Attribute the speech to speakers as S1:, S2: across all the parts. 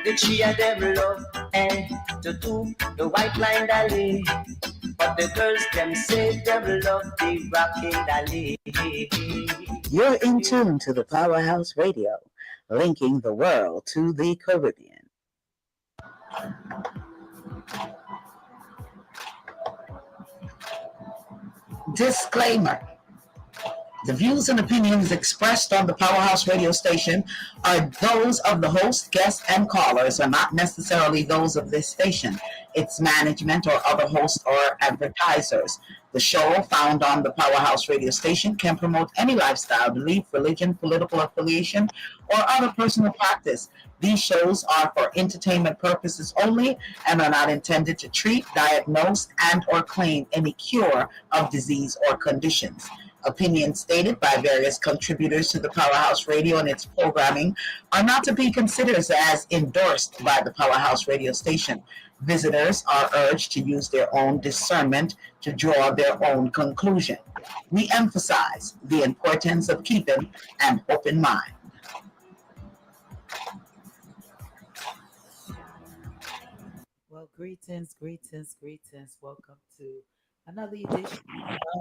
S1: The three of them love and the two, the white line dolly. But the girls them say them love the rocking dolly.
S2: You're in tune to the Powerhouse Radio, linking the world to the Caribbean. Disclaimer. The views and opinions expressed on the Powerhouse radio station are those of the host, guests, and callers, and not necessarily those of this station, its management, or other hosts or advertisers. The show found on the Powerhouse radio station can promote any lifestyle, belief, religion, political affiliation, or other personal practice. These shows are for entertainment purposes only and are not intended to treat, diagnose, and or claim any cure of disease or conditions. Opinions stated by various contributors to the Powerhouse Radio and its programming are not to be considered as endorsed by the Powerhouse Radio station. Visitors are urged to use their own discernment to draw their own conclusion. We emphasize the importance of keeping an open mind.
S3: Well, greetings, greetings, greetings. Welcome to another edition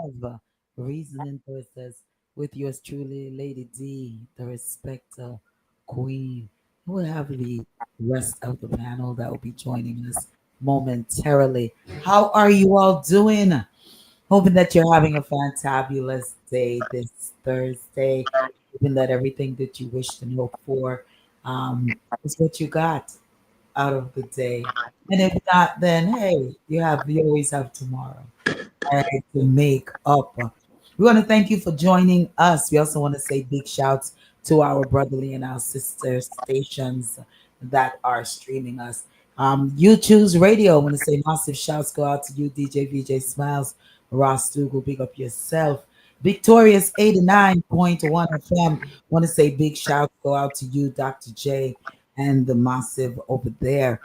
S3: of Reasoning Voices with yours truly, Lady D, the Respecter Queen. We'll have the rest of the panel that will be joining us momentarily. How are you all doing? Hoping that you're having a fantabulous day this Thursday. Hoping that everything that you wished and hoped for is what you got out of the day. And if not, then hey, you always have tomorrow, all right, to make up. We want to thank you for joining us. We also want to say big shouts to our brotherly and our sister stations that are streaming us. You Choose Radio. I want to say massive shouts go out to you, DJ VJ Smiles, Ross Dougal, big up yourself. Victorious 89.1 FM. Want to say big shouts go out to you, Dr. J, and the massive over there.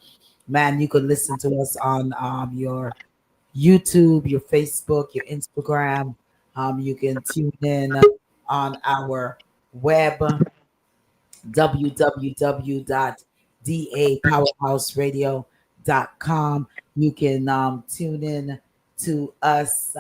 S3: Man, you could listen to us on your YouTube, your Facebook, your Instagram. You can tune in on our web, www.dapowerhouseradio.com. You can tune in to us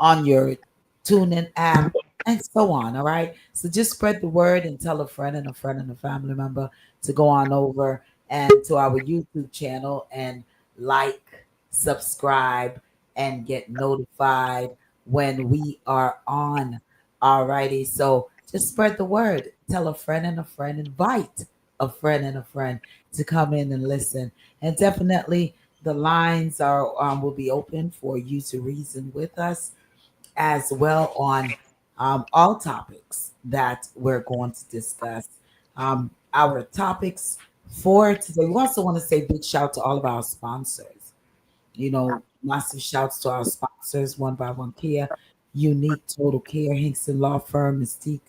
S3: on your TuneIn app and so on. All right. So just spread the word and tell a friend and a friend and a family member to go on over and to our YouTube channel and like, subscribe, and get notified when we are on. All righty. So just spread the word. Tell a friend and a friend. Invite a friend and a friend to come in and listen. And definitely the lines are will be open for you to reason with us as well on all topics that we're going to discuss. Our topics for today, we also want to say big shout to all of our sponsors. You know, massive shouts to our sponsors, One by One Care, Unique Total Care, Hinkson Law Firm, Mystique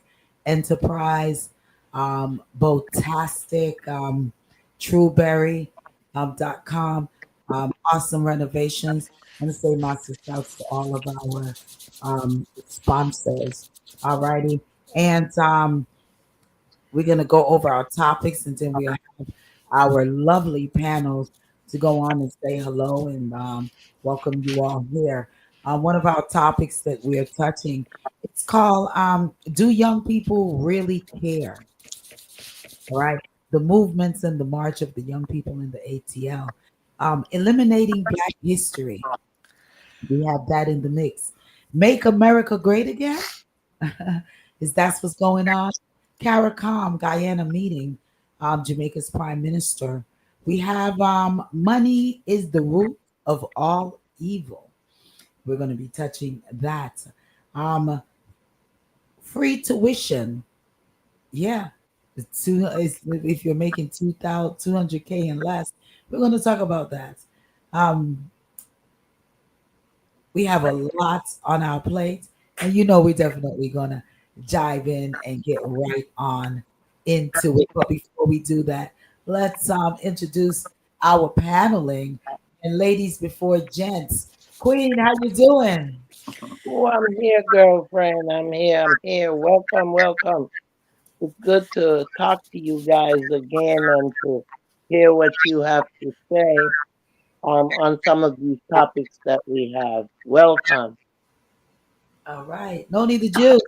S3: Enterprise, Botastic, Trueberry.com, Awesome Renovations. I want to say massive shouts to all of our sponsors. All righty. And we're going to go over our topics and then we'll have our lovely panels to go on and say hello and welcome you all here. One of our topics that we're touching, it's called Do Young People Really Care? All right. The movements and the march of the young people in the ATL. Eliminating Black history. We have that in the mix. Make America Great Again? Is that what's going on? CARICOM, Guyana meeting, Jamaica's prime minister. We have money is the root of all evil. We're going to be touching that. Free tuition. Yeah. If you're making 200K and less, we're going to talk about that. We have a lot on our plate, and you know we're definitely going to dive in and get right on into it. But before we do that, let's introduce our paneling. And ladies before gents. Queen, how you doing?
S4: Oh, I'm here, girlfriend. I'm here. Welcome, welcome. It's good to talk to you guys again and to hear what you have to say on some of these topics that we have. Welcome.
S3: All right. Noni the Juice.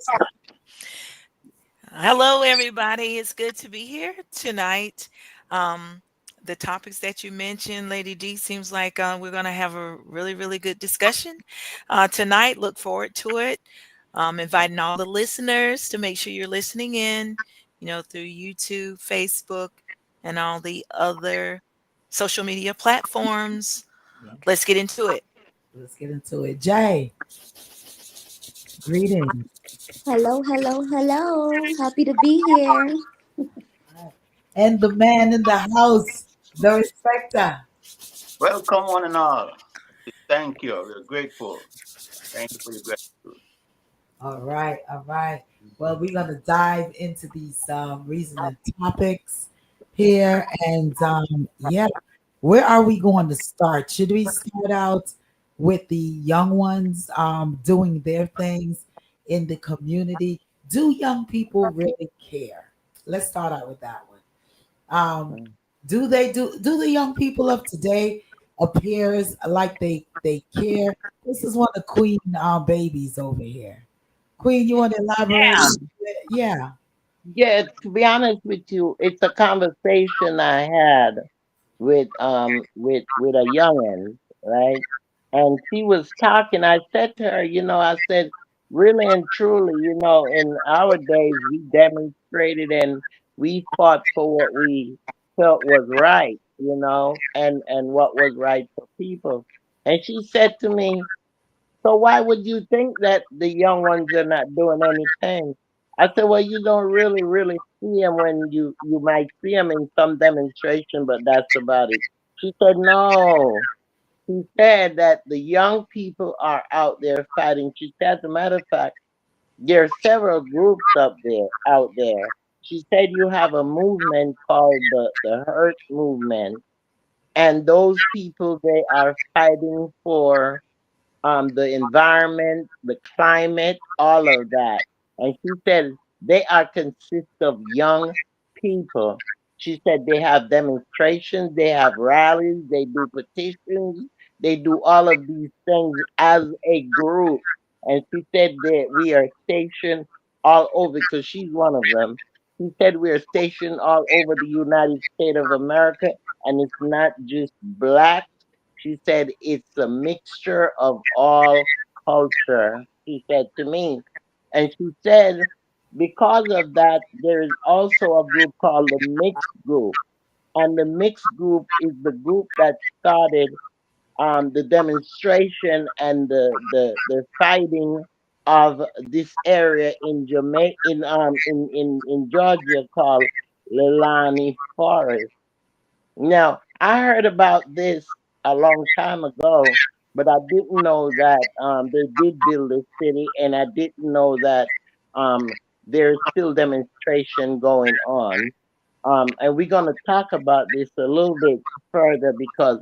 S5: Hello, everybody. It's good to be here tonight. Um, the topics that you mentioned, Lady D, seems like we're going to have a really, really good discussion tonight. Look forward to it. Inviting all the listeners to make sure you're listening in, through YouTube, Facebook, and all the other social media platforms.
S3: Yeah,
S5: Let's get into it.
S3: let's get into it. Jay, greetings.
S6: Hello, hello, hello. Happy to be here.
S3: All right. And the man in the house, the respecter.
S7: Welcome, one and all. Thank you. We're grateful. Thank you for your gratitude.
S3: All right, all right. Well, we're gonna dive into these reasoning topics here, and yeah, where are we going to start? Should we start out with the young ones doing their things in the community? Do young people really care? Let's start out with that one. Do the young people of today appears like they care? This is one of Queen babies over here. Queen, you want to elaborate a little bit? Yeah.
S4: Yeah, to be honest with you, it's a conversation I had with a youngin, right? And she was talking. I said to her, I said, really and truly, in our days we demonstrated and we fought for what we felt was right, and what was right for people. And she said to me, so why would you think that the young ones are not doing anything? I said, well, you don't really, really see them when you might see them in some demonstration, but that's about it. She said, no. She said that the young people are out there fighting. She said, as a matter of fact, there are several groups out there. She said you have a movement called the Hurt Movement, and those people they are fighting for the environment, the climate, all of that. And she said they are consist of young people. She said they have demonstrations, they have rallies, they do petitions, they do all of these things as a group. And she said that we are stationed all over because she's one of them. She said we are stationed all over the United States of America, and it's not just black. She said it's a mixture of all culture, she said to me. And she said because of that, there is also a group called the mixed group. And the mixed group is the group that started the demonstration and the fighting of this area in Jamaica in Georgia called Lelani Forest. Now, I heard about this a long time ago, but I didn't know that they did build a city, and I didn't know that um, there's still demonstration going on. And we're going to talk about this a little bit further because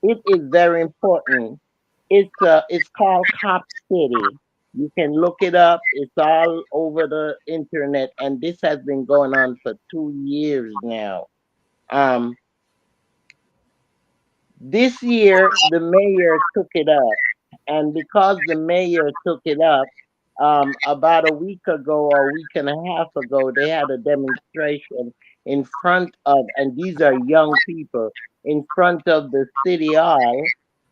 S4: it is very important. It's called Cop City. You can look it up. It's all over the internet, and this has been going on for 2 years now. Um, This year, the mayor took it up. And because the mayor took it up, about a week ago or a week and a half ago, they had a demonstration in front of, and these are young people, in front of the city hall.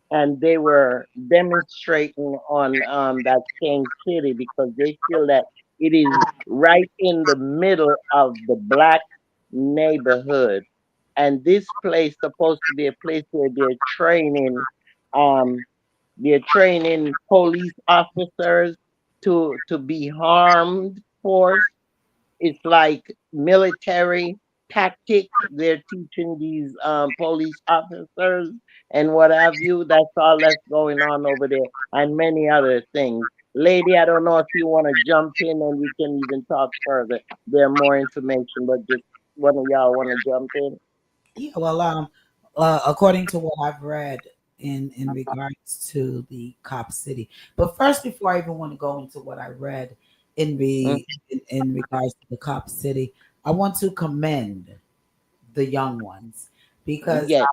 S4: And they were demonstrating on that same city because they feel that it is right in the middle of the black neighborhood, and this place supposed to be a place where um they're training police officers to be harmed force. It's like military tactics they're teaching these police officers and what have you. That's all that's going on over there, and many other things. Lady, I don't know if you want to jump in and we can even talk further. There more information, but just one of y'all want to jump in.
S3: Yeah, well, according to what I've read in regards to the Cop City, but first, before I even want to go into what I read, in
S4: Mm,
S3: the in regards to the Cop City, I want to commend the young ones because
S4: yes,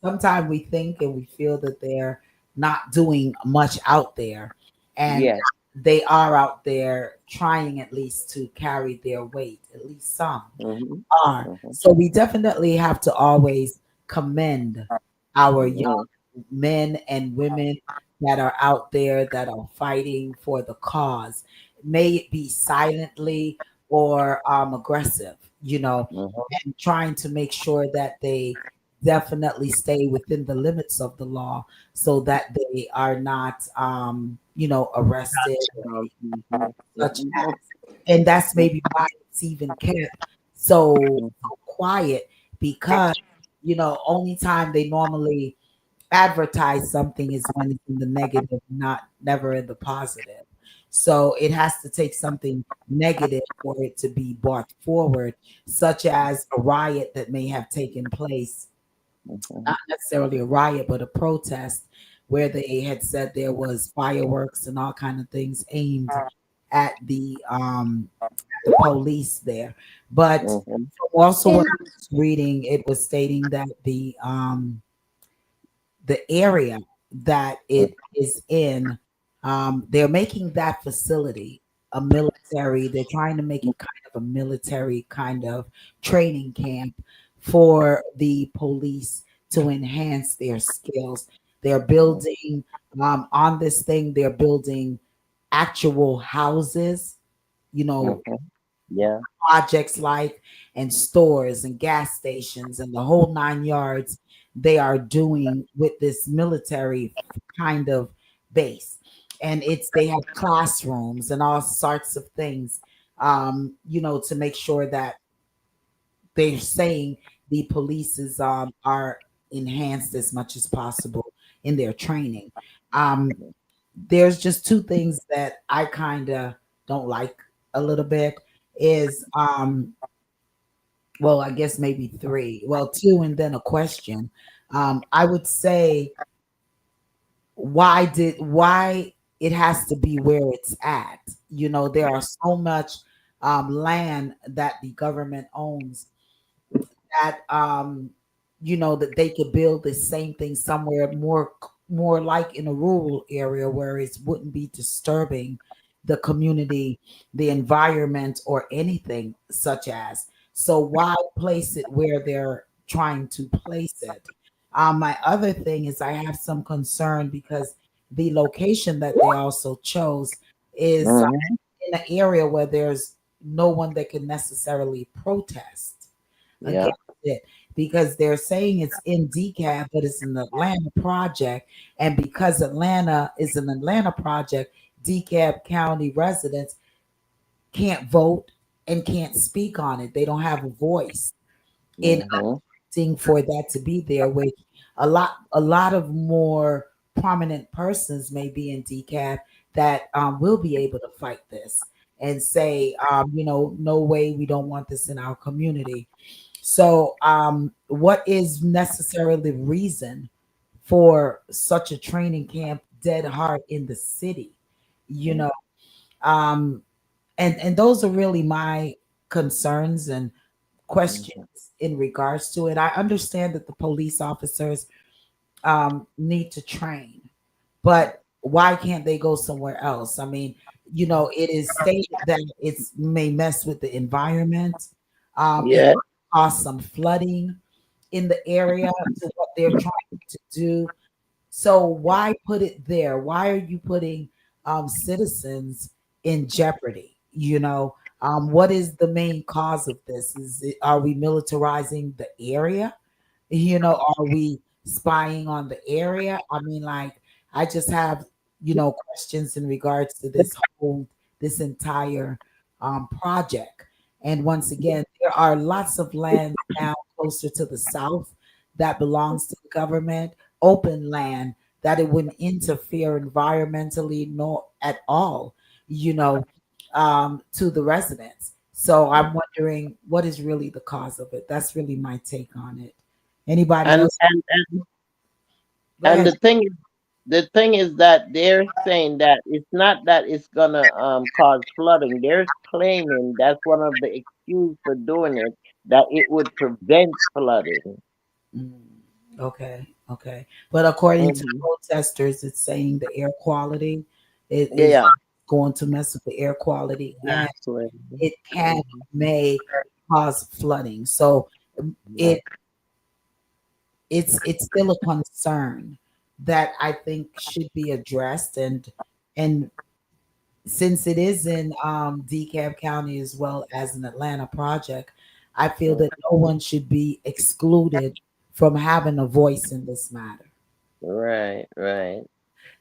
S3: sometimes we think and we feel that they're not doing much out there, and
S4: yes.
S3: they are out there trying at least to carry their weight, at least some
S4: Mm-hmm.
S3: are.
S4: Mm-hmm.
S3: So we definitely have to always commend our young
S4: Mm-hmm.
S3: men and women that are out there that are fighting for the cause. May it be silently or aggressive, and trying to make sure that they definitely stay within the limits of the law so that they are not, arrested or such
S4: Mm-hmm.
S3: as. And that's maybe why it's even kept so quiet because only time they normally advertise something is when it's in the negative, not never in the positive. So it has to take something negative for it to be brought forward, such as a riot that may have taken place,
S4: Mm-hmm.
S3: not necessarily a riot, but a protest where they had said there was fireworks and all kind of things aimed at the police there. But
S4: Mm-hmm.
S3: also when I was reading, it was stating that the area that it is in, they're making that facility a military. They're trying to make it kind of a military kind of training camp for the police to enhance their skills. They're building on this thing. They're building actual houses, you know,
S4: Mm-hmm. Yeah.
S3: projects like and stores and gas stations and the whole 9 yards they are doing with this military kind of base. And they have classrooms and all sorts of things, to make sure that they're saying the police are enhanced as much as possible in their training. There's just two things that I kind of don't like a little bit is well, I guess maybe three. Well, two and then a question. I would say why it has to be where it's at. There are so much land that the government owns that that they could build the same thing somewhere more like in a rural area where it wouldn't be disturbing the community, the environment, or anything such as. So why place it where they're trying to place it? My other thing is I have some concern because the location that they also chose is
S4: Mm-hmm.
S3: in an area where there's no one that can necessarily protest
S4: Yeah.
S3: against it because they're saying it's in DCAB, but it's an Atlanta project. And because Atlanta is an Atlanta project, DCAB County residents can't vote and can't speak on it. They don't have a voice in
S4: Mm-hmm.
S3: for that to be there, which a lot of more prominent persons may be in DCAB that will be able to fight this and say, no way, we don't want this in our community. So, what is necessarily the reason for such a training camp dead hard in the city? You know, um, and those are really my concerns and questions in regards to it. I understand that the police officers need to train, but why can't they go somewhere else? I mean, it is stated that it's may mess with the environment. It
S4: Yeah.
S3: cause some flooding in the area to what they're trying to do. So why put it there? Why are you putting citizens in jeopardy? What is the main cause of this? Are we militarizing the area? Are we spying on the area? I mean, like, I just have, questions in regards to this entire project. And once again, there are lots of land now closer to the south that belongs to the government, open land that it wouldn't interfere environmentally, no, at all, to the residents. So I'm wondering what is really the cause of it. That's really my take on it. Anybody
S4: And
S3: else?
S4: and and
S3: Go
S4: and
S3: ahead.
S4: the thing is, the thing is that they're saying that it's not that it's gonna cause flooding. They're claiming that's one of the excuse for doing it, that it would prevent flooding.
S3: Mm, okay, okay. But according to
S4: Hmm.
S3: protesters, it's saying the air quality it is
S4: Yeah,
S3: going to mess with the air quality, and
S4: exactly.
S3: it can
S4: Hmm.
S3: may cause flooding. So
S4: Yeah.
S3: it it's still a concern that I think should be addressed, and since it is in DeKalb County as well as an Atlanta project, I feel that no one should be excluded from having a voice in this matter.
S4: Right, right.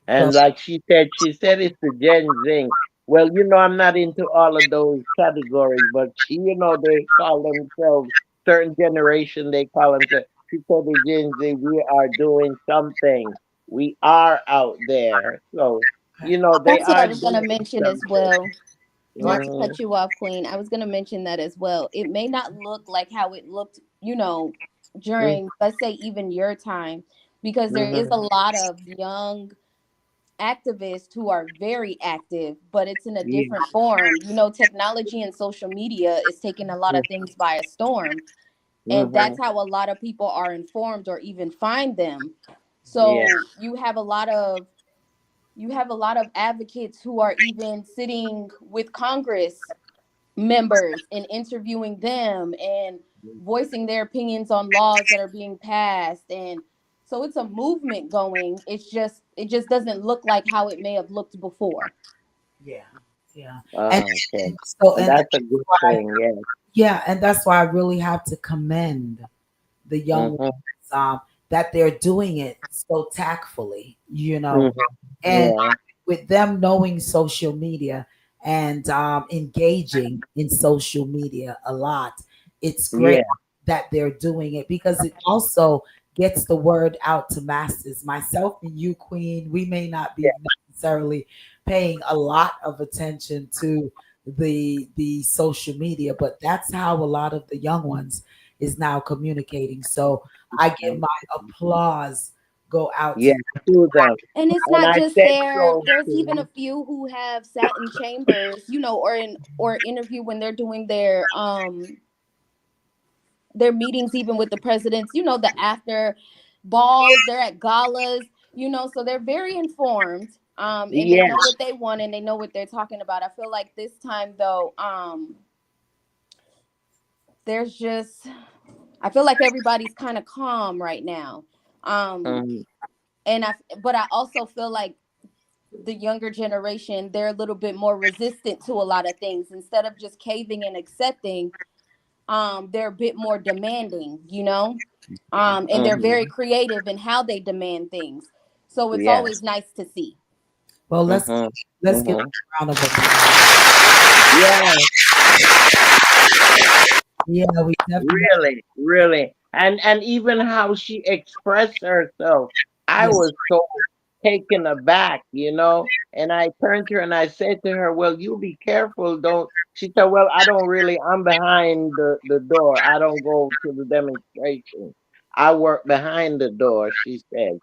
S3: So
S4: And like she said it's the Gen Z. Well, I'm not into all of those categories, but they call themselves certain generation. They call themselves. She said the Gen Z. We are doing something. We are out there. So they
S6: That's what I
S4: are
S6: was going to
S4: doing
S6: mention as
S4: something.
S6: well. Not to
S4: Hmm.
S6: cut you off, Queen. I was going to mention that as well. It may not look like how it looked, during, let's say, even your time, because there is a
S4: Hmm.
S6: lot of young activists who are very active, but it's in a
S4: Yeah.
S6: different form. Technology and social media is taking a lot of things by a storm, and
S4: Hmm.
S6: that's how a lot of people are informed or even find them.
S4: Yeah.
S6: So you have a lot of advocates who are even sitting with Congress members and interviewing them and voicing their opinions on laws that are being passed, and so it's a movement going. It just doesn't look like how it may have looked before.
S3: yeah, yeah, and,
S4: Okay.
S3: and so and
S4: That's a good thing. Yeah.
S3: yeah, and that's why I really have to commend the young ones,
S4: Hmm.
S3: that they're doing it so tactfully,
S4: Hmm.
S3: and
S4: Yeah.
S3: with them knowing social media and engaging in social media a lot, it's great
S4: Yeah.
S3: that they're doing it because it also gets the word out to masses. Myself and you, Queen, we may not be necessarily paying a lot of attention to the social media, but that's how a lot of the young ones is now communicating. So I give my applause go out
S4: Yeah.
S3: to
S4: To them.
S6: And it's
S4: And
S6: not
S4: I
S6: just
S4: said
S6: there.
S4: so
S6: There's even a
S4: too.
S6: few who have sat in chambers, or interview when they're doing their meetings, even with the presidents, the after balls, they're at galas, so they're very informed, and they
S4: Yeah.
S6: know what they want and they know what they're talking about. I feel like this time though, there's just I feel like everybody's kind of calm right now. Um
S4: Mhm.
S6: and I also feel like the younger generation, they're a little bit more resistant to a lot of things. Instead of just caving and accepting, they're a bit more demanding, and they're very
S4: Mhm.
S6: creative in how they demand things. So it's
S4: Yeah.
S6: always nice to see.
S3: well,
S4: Mhm.
S3: let's give
S4: Mhm.
S3: a round of applause.
S4: Yeah.
S3: Yeah, we definitely
S4: Really, really. And even how she expressed herself, I
S3: yes.
S4: was so taken aback. And I turned to her and I said to her, "Well, you be careful, don't." She said, "Well, I don't really. I'm behind the door. I don't go to the demonstration. I work behind the door." She said.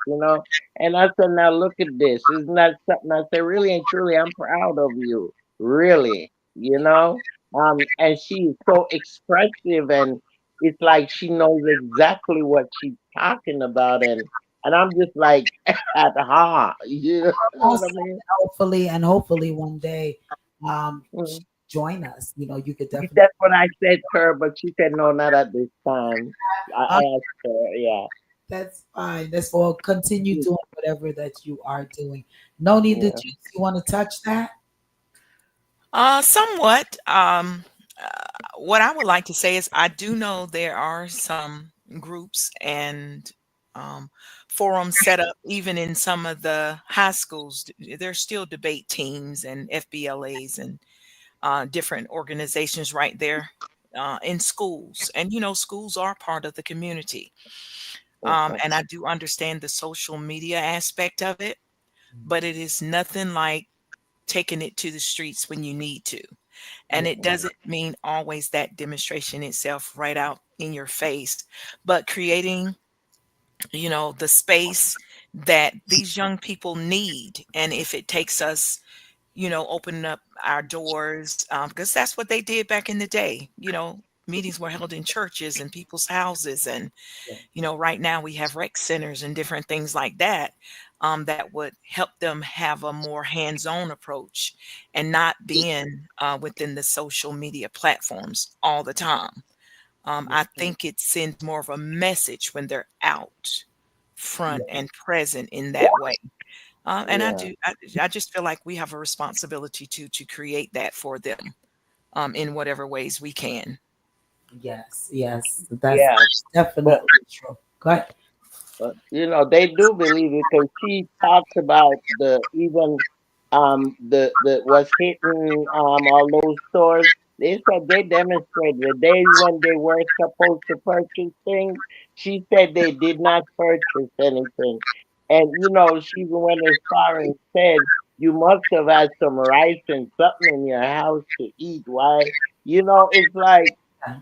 S4: And I said, "Now look at this. Isn't that something?" I said, "Really and truly, I'm proud of you. Really, you know." And she's so expressive, and it's like she knows exactly what she's talking about, and I'm just like at heart, you know what I
S3: Awesome.
S4: mean?
S3: And hopefully one day she
S4: Mhm.
S3: join us. You could definitely
S4: That's what I said to her, but she said no, not at this time.
S3: uh,
S4: I asked her, yeah,
S3: that's fine. That's all. Continue
S4: yeah,
S3: doing whatever that you are doing. Noni, did
S4: yeah.
S3: you want to touch that?
S5: Somewhat. What I would like to say is I do know there are some groups and um, forums set up even in some of the high schools. There's still debate teams and FBLAs and different organizations right there in schools. And schools are part of the community.
S4: Mhm.
S5: And I do understand the social media aspect of it, but it is nothing like taking it to the streets when you need to. And
S3: Yeah.
S5: it doesn't mean always that demonstration itself right out in your face, but creating, the space that these young people need. And if it takes us, opening up our doors, because that's what they did back in the day. Meetings were held in churches and people's houses, and
S3: Yeah.
S5: right now we have rec centers and different things like that, that would help them have a more hands-on approach and not being within the social media platforms all the time.
S3: Yeah.
S5: I think it sends more of a message when they're out front
S3: Yeah.
S5: and present in that way. And
S4: Yeah.
S5: I just feel like we have a responsibility to create that for them, in whatever ways we can.
S3: Yes. Yes. That's
S4: Yeah. But
S3: definitely true. Go ahead.
S4: they do believe it because she talks about the even the what's hitting all those stores. They said they demonstrated the days when they were supposed to purchase things. She said they did not purchase anything, and she even went as far and said you must have had some rice and something in your house to eat. Why? It's like
S3: Yeah.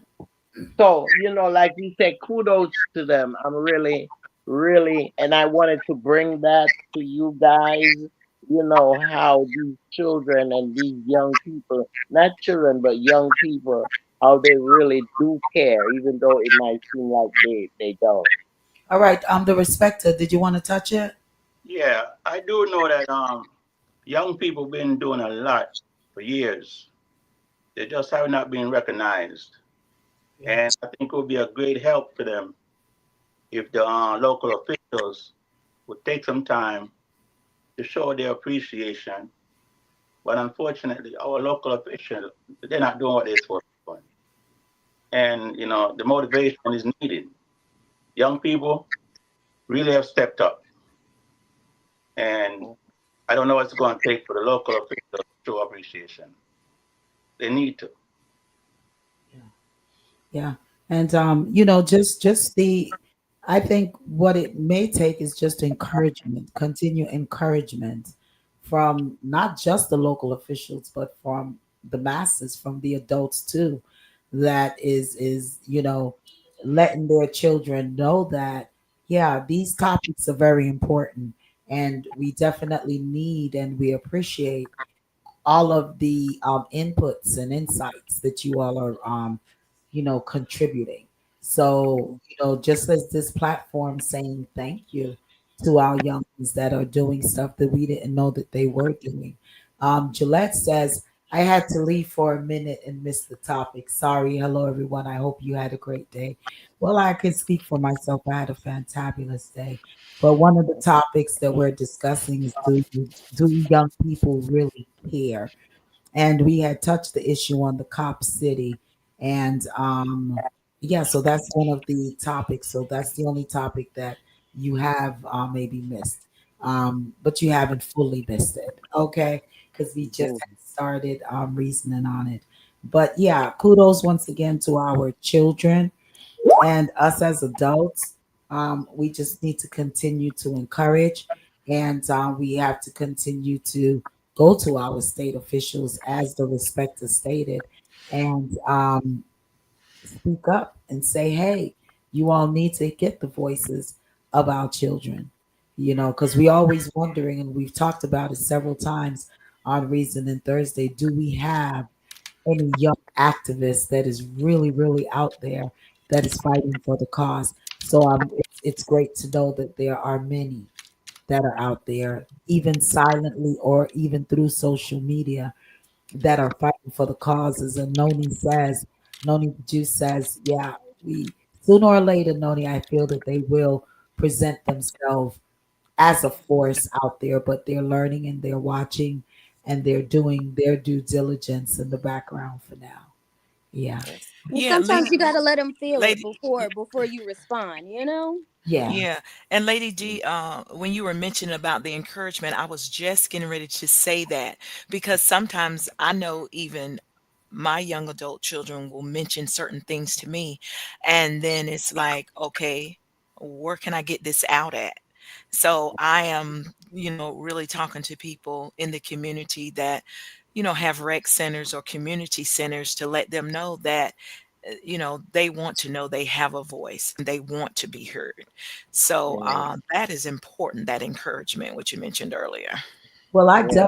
S4: so, like you said, kudos to them. I'm really, really, and I wanted to bring that to you guys, how these children and these young people, not children, but young people, how they really do care, even though it might seem like they don't.
S3: All right. The respecter. Did you want to touch it?
S7: Yeah, I do know that young people been doing a lot for years. They just have not been recognized, and
S3: Yes.
S7: I think it would be a great help for them if the local officials would take some time to show their appreciation. But unfortunately, our local officials, they're not doing what they're supposed to be doing. And, the motivation is needed. Young people really have stepped up. And I don't know what it's going to take for the local officials to show appreciation. They need to.
S3: Yeah. Yeah. And just the I think what it may take is just encouragement, continue encouragement from not just the local officials, but from the masses, from the adults too, that is, letting their children know that, yeah, these topics are very important and we definitely need and we appreciate all of the inputs and insights that you all are contributing. So, just as this platform saying thank you to our young ones that are doing stuff that we didn't know that they were doing. Gillette says, I had to leave for a minute and miss the topic. Sorry. Hello, everyone. I hope you had a great day. Well, I can speak for myself. I had a fantabulous day. But one of the topics that we're discussing is do young people really care? And we had touched the issue on the cop city, and yeah, so that's one of the topics. So that's the only topic that you have maybe missed, but you haven't fully missed it, okay? Because we just
S4: Mhm.
S3: had started reasoning on it. But yeah, kudos once again to our children and us as adults. We just need to continue to encourage, and we have to continue to go to our state officials, as the respecter stated, and speak up and say, hey, you all need to get the voices of our children, because we always wondering, and we've talked about it several times on Reason and Thursday, do we have any young activist that is really, really out there that is fighting for the cause. So it's great to know that there are many that are out there, even silently or even through social media, that are fighting for the causes. And Noni the Juice says, yeah, we sooner or later, Noni, I feel that they will present themselves as a force out there, but they're learning and they're watching and they're doing their due diligence in the background for now. Yeah.
S6: And
S5: Yeah,
S6: sometimes
S5: lady,
S6: you gotta let them feel it
S5: lady.
S6: before you respond. You know.
S3: Yeah.
S5: Yeah, and Lady D, when you were mentioning about the encouragement, I was just getting ready to say that, because sometimes I know even my young adult children will mention certain things to me, and then it's like, okay, where can I get this out at? So I am, really talking to people in the community that, have rec centers or community centers to let them know that they want to know they have a voice and they want to be heard. So
S4: Yeah,
S5: that is important, that encouragement, which you mentioned earlier.
S3: Well,
S4: yeah,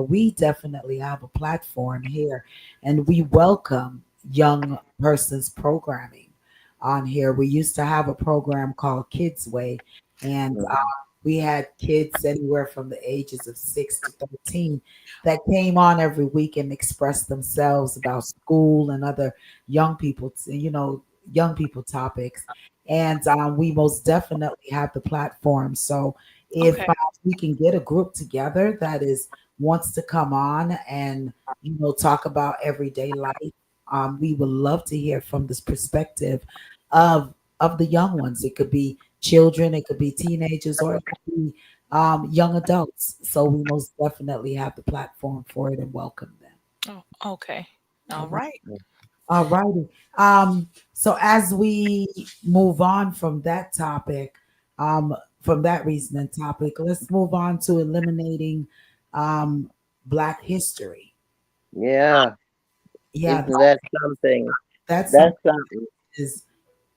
S3: we definitely have a platform here, and we welcome young persons programming on here. We used to have a program called Kids Way, and
S4: mhm,
S3: we had kids anywhere from the ages of 6 to 13 that came on every week and expressed themselves about school and other young people, young people topics. And we most definitely have the platform. So if
S5: Okay.
S3: we can get a group together that is wants to come on and talk about everyday life, we would love to hear from this perspective of the young ones. It could be children, it could be teenagers, or it could be young adults. So we most definitely have the platform for it and welcome them.
S5: Oh, okay.
S3: All
S5: All
S3: right.
S5: right.
S3: All righty. So as we move on from that topic, from that reasoning topic, let's move on to eliminating um, Black history.
S4: yeah.
S3: Yeah,
S4: Isn't that something?
S3: that's
S4: That's
S3: something
S4: something.
S3: is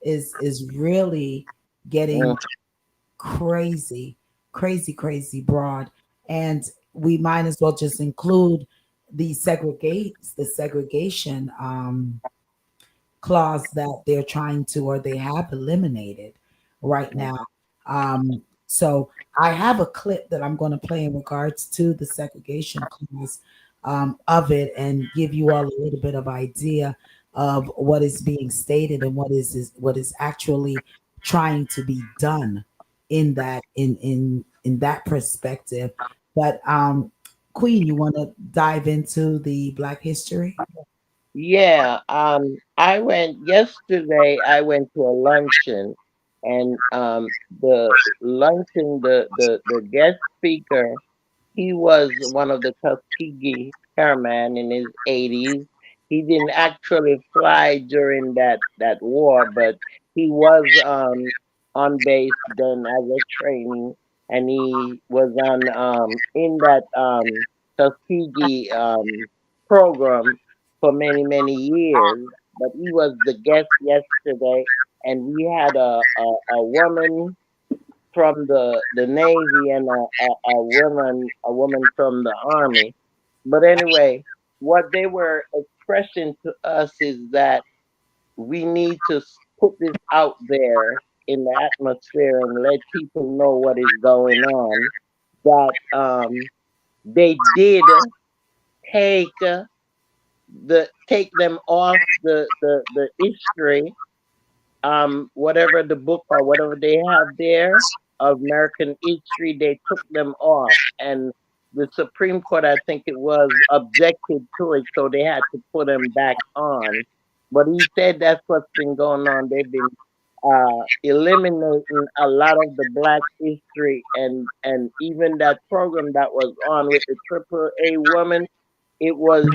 S3: is really
S4: Mm,
S3: getting crazy, crazy broad, and we might as well just include the segregation clause that they're trying to or they have eliminated right
S4: mm,
S3: now. So I have a clip that I'm going to play in regards to the segregation clause of it and give you all a little bit of idea of what is being stated and what is actually trying to be done in that in that perspective. But Queen, you want to dive into the Black history?
S4: yeah. I went yesterday. I went to a luncheon, and the luncheon, the guest speaker, he was one of the Tuskegee Airmen in his 80s. He didn't actually fly during that war, but he was on base then as a training, and he was on in that Tuskegee program for many years. But he was the guest yesterday, and we had a woman from the Navy and a woman from the Army. But anyway, what they were expressing to us is that we need to put this out there in the atmosphere and let people know what is going on. That they did take take them off the history, whatever the book or whatever they have there of American history, they took them off, and the Supreme Court, I think it was, objected to it, so they had to put them back on. But he said that's what's been going on. They've been eliminating a lot of the Black history, and even that program that was on with the Triple A woman, it was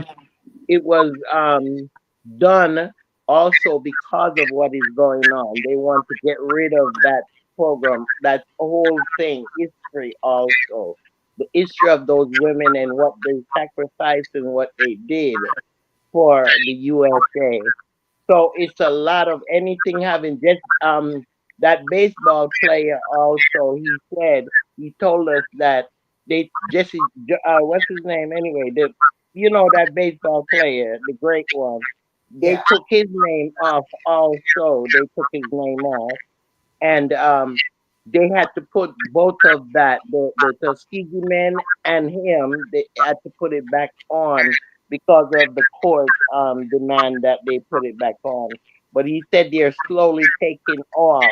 S4: done also because of what is going on. They want to get rid of that program, that whole thing, history also. The history of those women and what they sacrificed and what they did for the USA. So it's a lot of anything having just that baseball player also, he told us that they what's his name anyway, that baseball player, the great one, they
S3: Yeah.
S4: took his name off also. They took his name off, and they had to put both of that, the Tuskegee men and him, they had to put it back on because of the court demand that they put it back on. But he said they're slowly taking off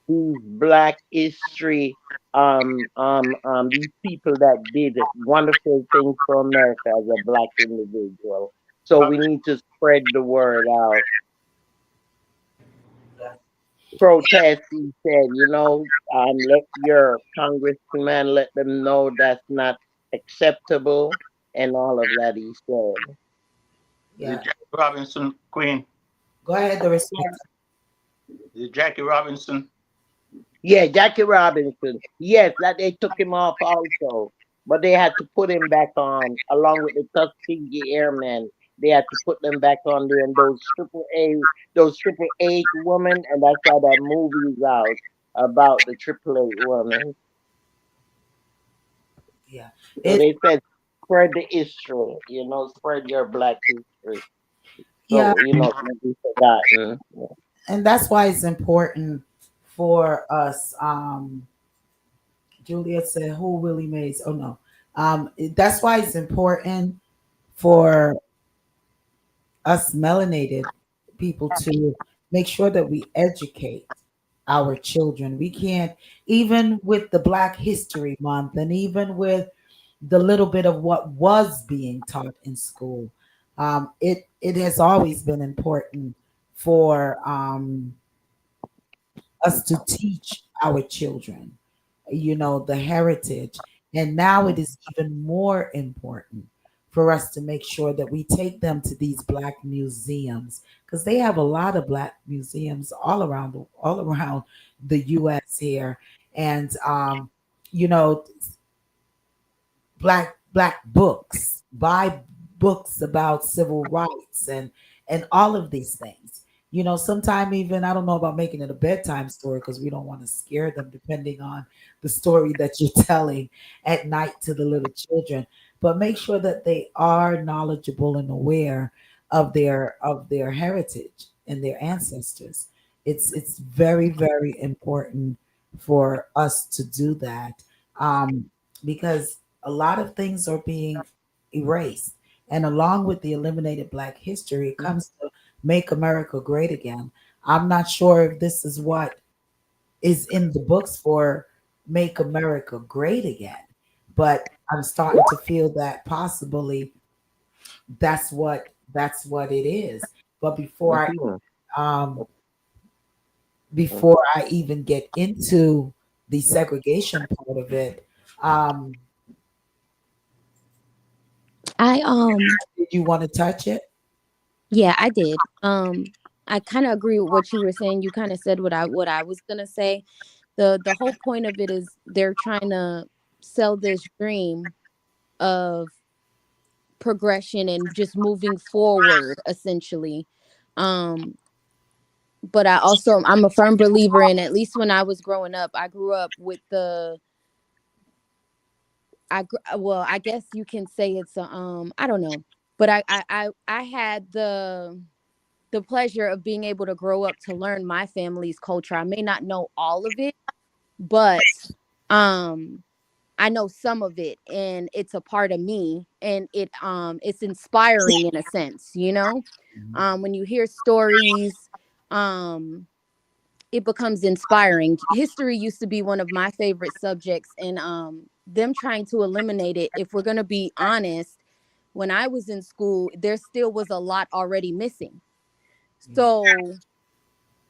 S4: these Black history, these people that did wonderful things for America as a Black individual. So we need to spread the word out. Protest, he said, let your congressman let them know that's not acceptable and all of that, he said.
S3: Yeah.
S7: Jackie Robinson, Queen.
S3: Go ahead, the respect.
S7: Jackie Robinson.
S4: Yeah, Jackie Robinson. Yes, that they took him off also, but they had to put him back on along with the Tuskegee Airmen. they had to put them back on there, and those triple H women, and that's why that movie is out about the triple H woman.
S3: Yeah.
S4: So
S3: It
S4: they said spread the history, spread your black history.
S3: yeah,
S4: So don't be forgotten.
S3: and that's why it's important for us. Juliet said, "Who Willie Mays?" Oh no, that's why it's important for us melanated people to make sure that we educate our children. We can't, even with the Black History Month, and even with the little bit of what was being taught in school. It has always been important for us to teach our children, the heritage. And now it is even more important for us to make sure that we take them to these Black museums, because they have a lot of Black museums all around the U.S. here, and you know black books, buy books about civil rights and all of these things. Sometime even, I don't know about making it a bedtime story because we don't want to scare them, depending on the story that you're telling at night to the little children. But make sure that they are knowledgeable and aware of their heritage and their ancestors. It's very, very important for us to do that. Um, because a lot of things are being erased. And along with the eliminated Black history, it comes to make America great again. I'm not sure if this is what is in the books for Make America Great Again, but I'm starting to feel that possibly that's what it is. But
S4: Mhm.
S3: um before I even get into the segregation part of it, um,
S6: I
S3: did you want to touch it?
S6: Yeah, I did. I kind of agree with what you were saying. You kind of said what I was gonna say. The whole point of it is they're trying to sell this dream of progression and just moving forward, essentially. Um, but I'm a firm believer in, at least when I was growing up, I grew up with well, I guess you can say it's a I don't know, but I had the pleasure of being able to grow up to learn my family's culture. I may not know all of it, but um I know some of it, and it's a part of me, and it's inspiring in a sense, when you hear stories, um it becomes inspiring. History used to be one of my favorite subjects, and them trying to eliminate it, if we're going to be honest, when I was in school, there still was a lot already missing.
S3: Yeah.
S6: So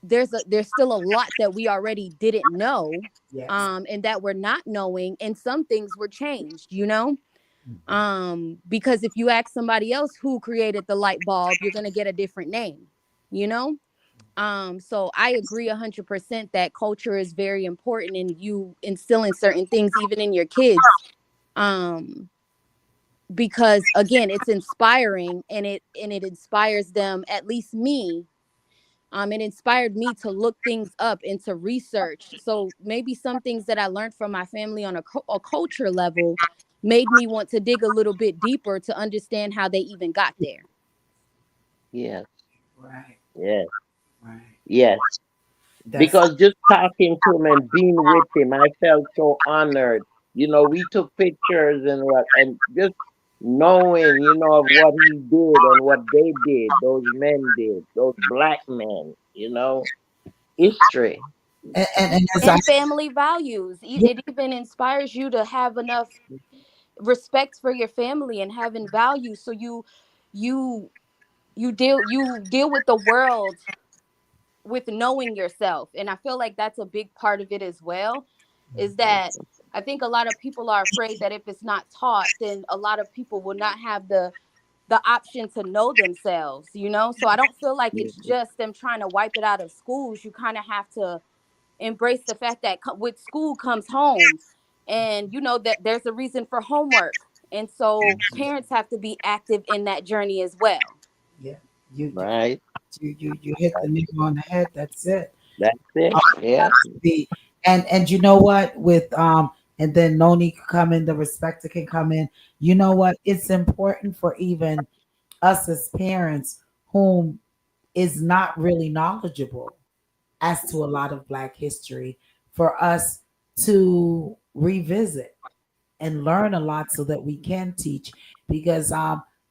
S6: there's still a lot that we already didn't know,
S3: Yes.
S6: and that we're not knowing, and some things were changed,
S3: Mhm.
S6: because if you ask somebody else who created the light bulb, you're going to get a different name, you know so I agree 100% that culture is very important, and you instilling certain things even in your kids, um because again, it's inspiring, and it inspires them, at least me. It inspired me to look things up and to research. So maybe some things that I learned from my family on a culture level made me want to dig a little bit deeper to understand how they even got there.
S4: Yes,
S3: Right.
S4: yes,
S3: Right.
S4: yes.
S3: That's
S4: Because just talking to him and being with him, I felt so honored. We took pictures and just knowing, of what he did and what they did, those men did, those black men, history.
S3: and as I
S6: And family values.
S3: yeah,
S6: It even inspires you to have enough respect for your family and having values, so you you deal with the world with knowing yourself. And I feel like that's a big part of it as well, is that I think a lot of people are afraid that if it's not taught, then a lot of people will not have the option to know themselves, so I don't feel like it's just them trying to wipe it out of schools. You kind of have to embrace the fact that with school comes home, and that there's a reason for homework, and so parents have to be active in that journey as well.
S3: You
S4: Right.
S3: you hit the nail on the head. That's it.
S4: That's it. Yeah.
S3: The and you know what with and then Noni can come in, the respecter can come in. You know what? It's important for even us as parents whom is not really knowledgeable as to a lot of Black history for us to revisit and learn a lot so that we can teach. Because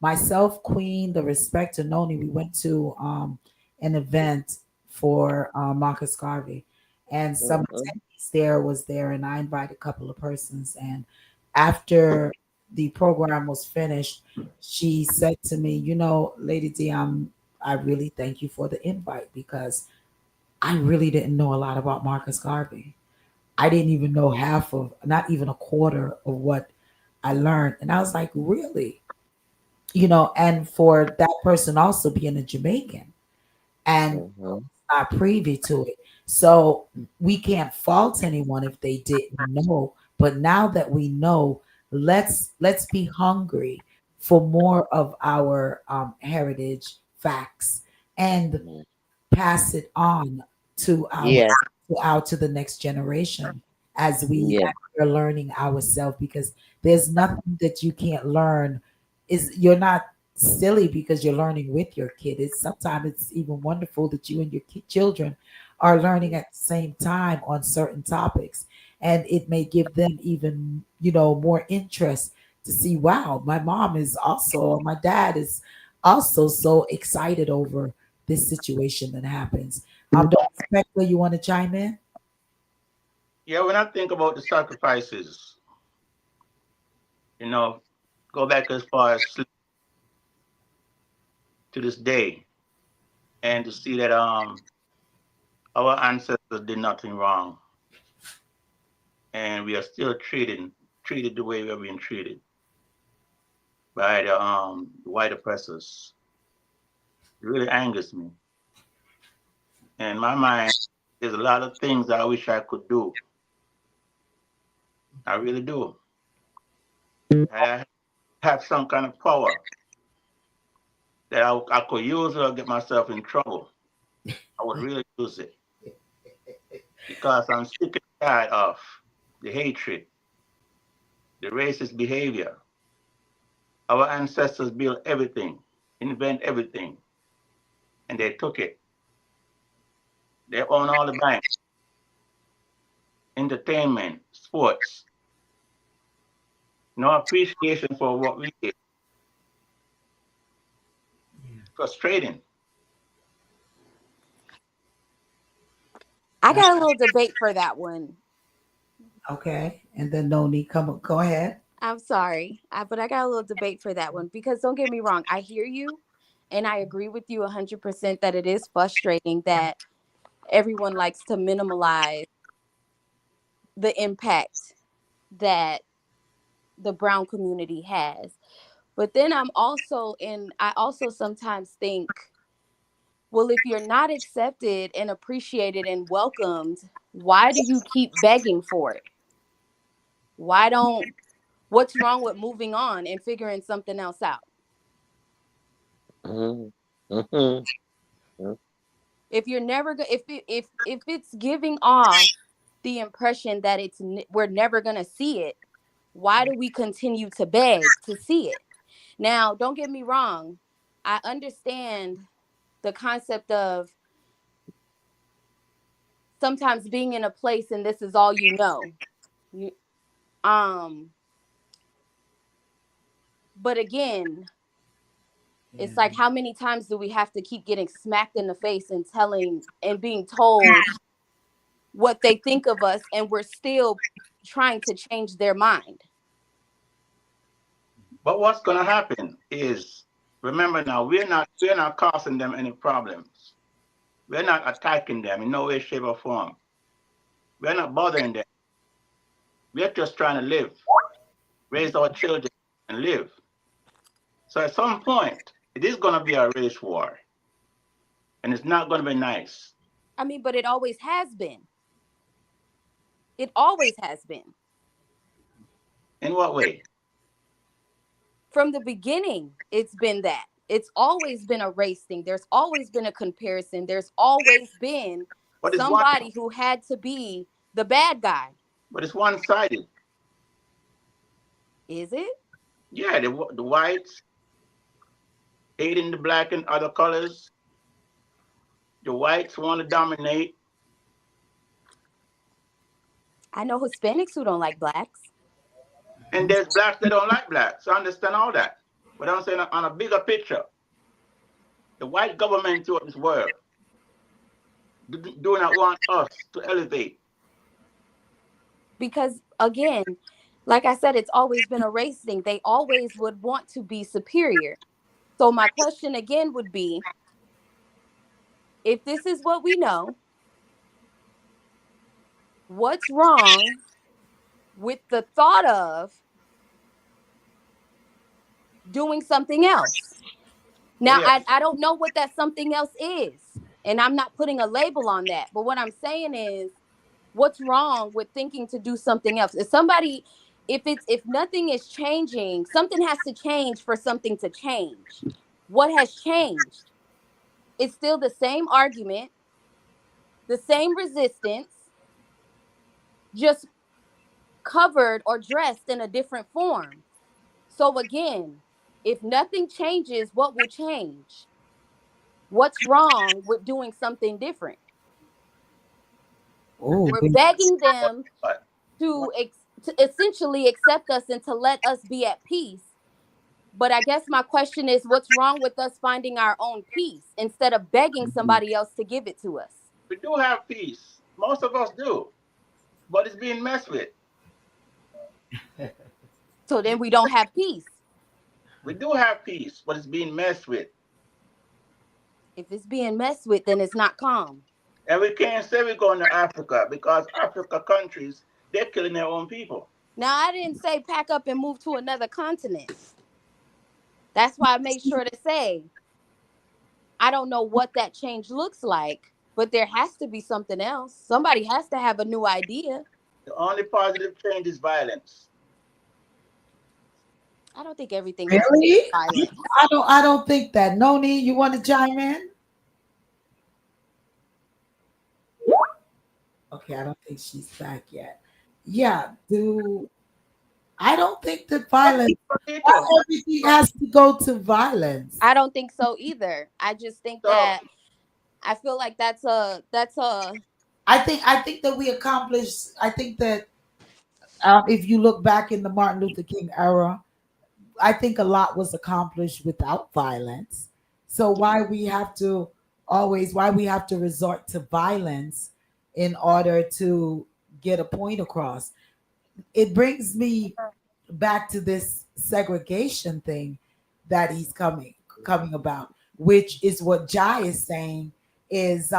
S3: myself, Queen, the respect to Noni, we went to an event for Marcus Garvey, and some
S4: Mm-hmm.
S3: attendees there was there, and I invited a couple of persons. And after the program was finished, she said to me, "You know, Lady D, I really thank you for the invite because I really didn't know a lot about Marcus Garvey. I didn't even know half of, not even a quarter of what I learned." And I was like, really? You know, and for that person also being a Jamaican and
S4: Mm-hmm.
S3: not privy to it. So we can't fault anyone if they didn't know. But now that we know, let's be hungry for more of our heritage facts and
S4: Mm-hmm.
S3: pass it on to our
S4: Yeah.
S3: to the next generation as
S4: Yeah.
S3: we're learning ourselves, because there's nothing that you can't learn. Is you're not silly because you're learning with your kid. It's sometimes it's even wonderful that you and your children are learning at the same time on certain topics, and it may give them even more interest to see, wow, my mom is also, or my dad is also so excited over this situation that happens. Dr. Spector, you want to chime in?
S7: Yeah, when I think about the sacrifices, you know, go back as far as to this day, and to see that our ancestors did nothing wrong, and we are still treated the way we are being treated by the white oppressors. It really angers me. And in my mind, there's a lot of things I wish I could do. I really do. I have some kind of power that I could use or get myself in trouble. I would really use it because I'm sick and tired of the hatred, the racist behavior. Our ancestors built everything, invent everything, and they took it. They own all the banks, entertainment, sports. No appreciation for what we did. Frustrating.
S6: I got a little debate for that one.
S3: Okay, and then Noni, come on, go ahead.
S6: I'm sorry, but I got a little debate for that one because don't get me wrong, I hear you, and I agree with you 100% that it is frustrating that everyone likes to minimize the impact that the brown community has. But then I also sometimes think, well, if you're not accepted and appreciated and welcomed, why do you keep begging for it? Why don't, what's wrong with moving on and figuring something else out?
S4: Mm-hmm. Mm-hmm.
S6: If you're never going, if it's giving off the impression that we're never going to see it, why do we continue to beg to see it? Now, don't get me wrong. I understand the concept of sometimes being in a place and this is all you know. You, um, but again, it's like,
S3: Yeah.
S6: how many times do we have to keep getting smacked in the face and telling and being told what they think of us, and we're still trying to change their mind?
S7: But what's gonna happen is, remember now, we're not causing them any problems. We're not attacking them in no way, shape, or form. We're not bothering them. We're just trying to live, raise our children, and live. So at some point, it is gonna be a race war, and it's not gonna be nice.
S6: I mean, but it always has been. It always has been.
S7: In what way?
S6: From the beginning, it's been that. It's always been a race thing. There's always been a comparison. There's always been
S7: But it's one.
S6: somebody who had to be the bad guy.
S7: But it's one-sided.
S6: Is it?
S7: Yeah, the whites hating the black and other colors. The whites want to dominate.
S6: I know Hispanics who don't like blacks.
S7: And there's blacks that don't like blacks. I understand all that. But I'm saying on a bigger picture, the white government throughout this world do not want us to elevate.
S6: Because again, like I said, it's always been a race thing. They always would want to be superior. So my question again would be, if this is what we know, what's wrong with the thought of doing something else? Now,
S7: Yeah.
S6: I don't know what that something else is, and I'm not putting a label on that. But what I'm saying is, what's wrong with thinking to do something else? If nothing is changing, something has to change for something to change. What has changed? It's still the same argument, the same resistance, just covered or dressed in a different form. So again, if nothing changes, what will change? What's wrong with doing something different?
S3: Oh,
S6: We're
S3: big.
S6: begging them
S7: But
S6: to essentially accept us and to let us be at peace. But I guess my question is, what's wrong with us finding our own peace instead of begging somebody else to give it to us?
S7: we do have peace. Most of us do. But it's being messed with.
S6: So then we don't have peace.
S7: We do have peace, but it's being messed with.
S6: If it's being messed with, then it's not calm.
S7: And we can't say we're going to Africa because Africa countries, they're killing their own people.
S6: Now, I didn't say pack up and move to another continent. That's why I made sure to say, I don't know what that change looks like, but there has to be something else. Somebody has to have a new idea.
S7: The only positive change is violence.
S6: I don't think everything has to be
S3: Really?
S6: violent.
S3: I don't think that. Noni, you want to chime in? Okay, I don't think she's back yet. Yeah, do I don't think that violence not everything has to go to violence.
S6: I don't think so either. I just think
S7: So
S6: that I feel like that's a
S3: I think that we accomplished. I think that if you look back in the Martin Luther King era, I think a lot was accomplished without violence. So why we have to resort to violence in order to get a point across? It brings me back to this segregation thing that he's coming about, which is what Jai is saying is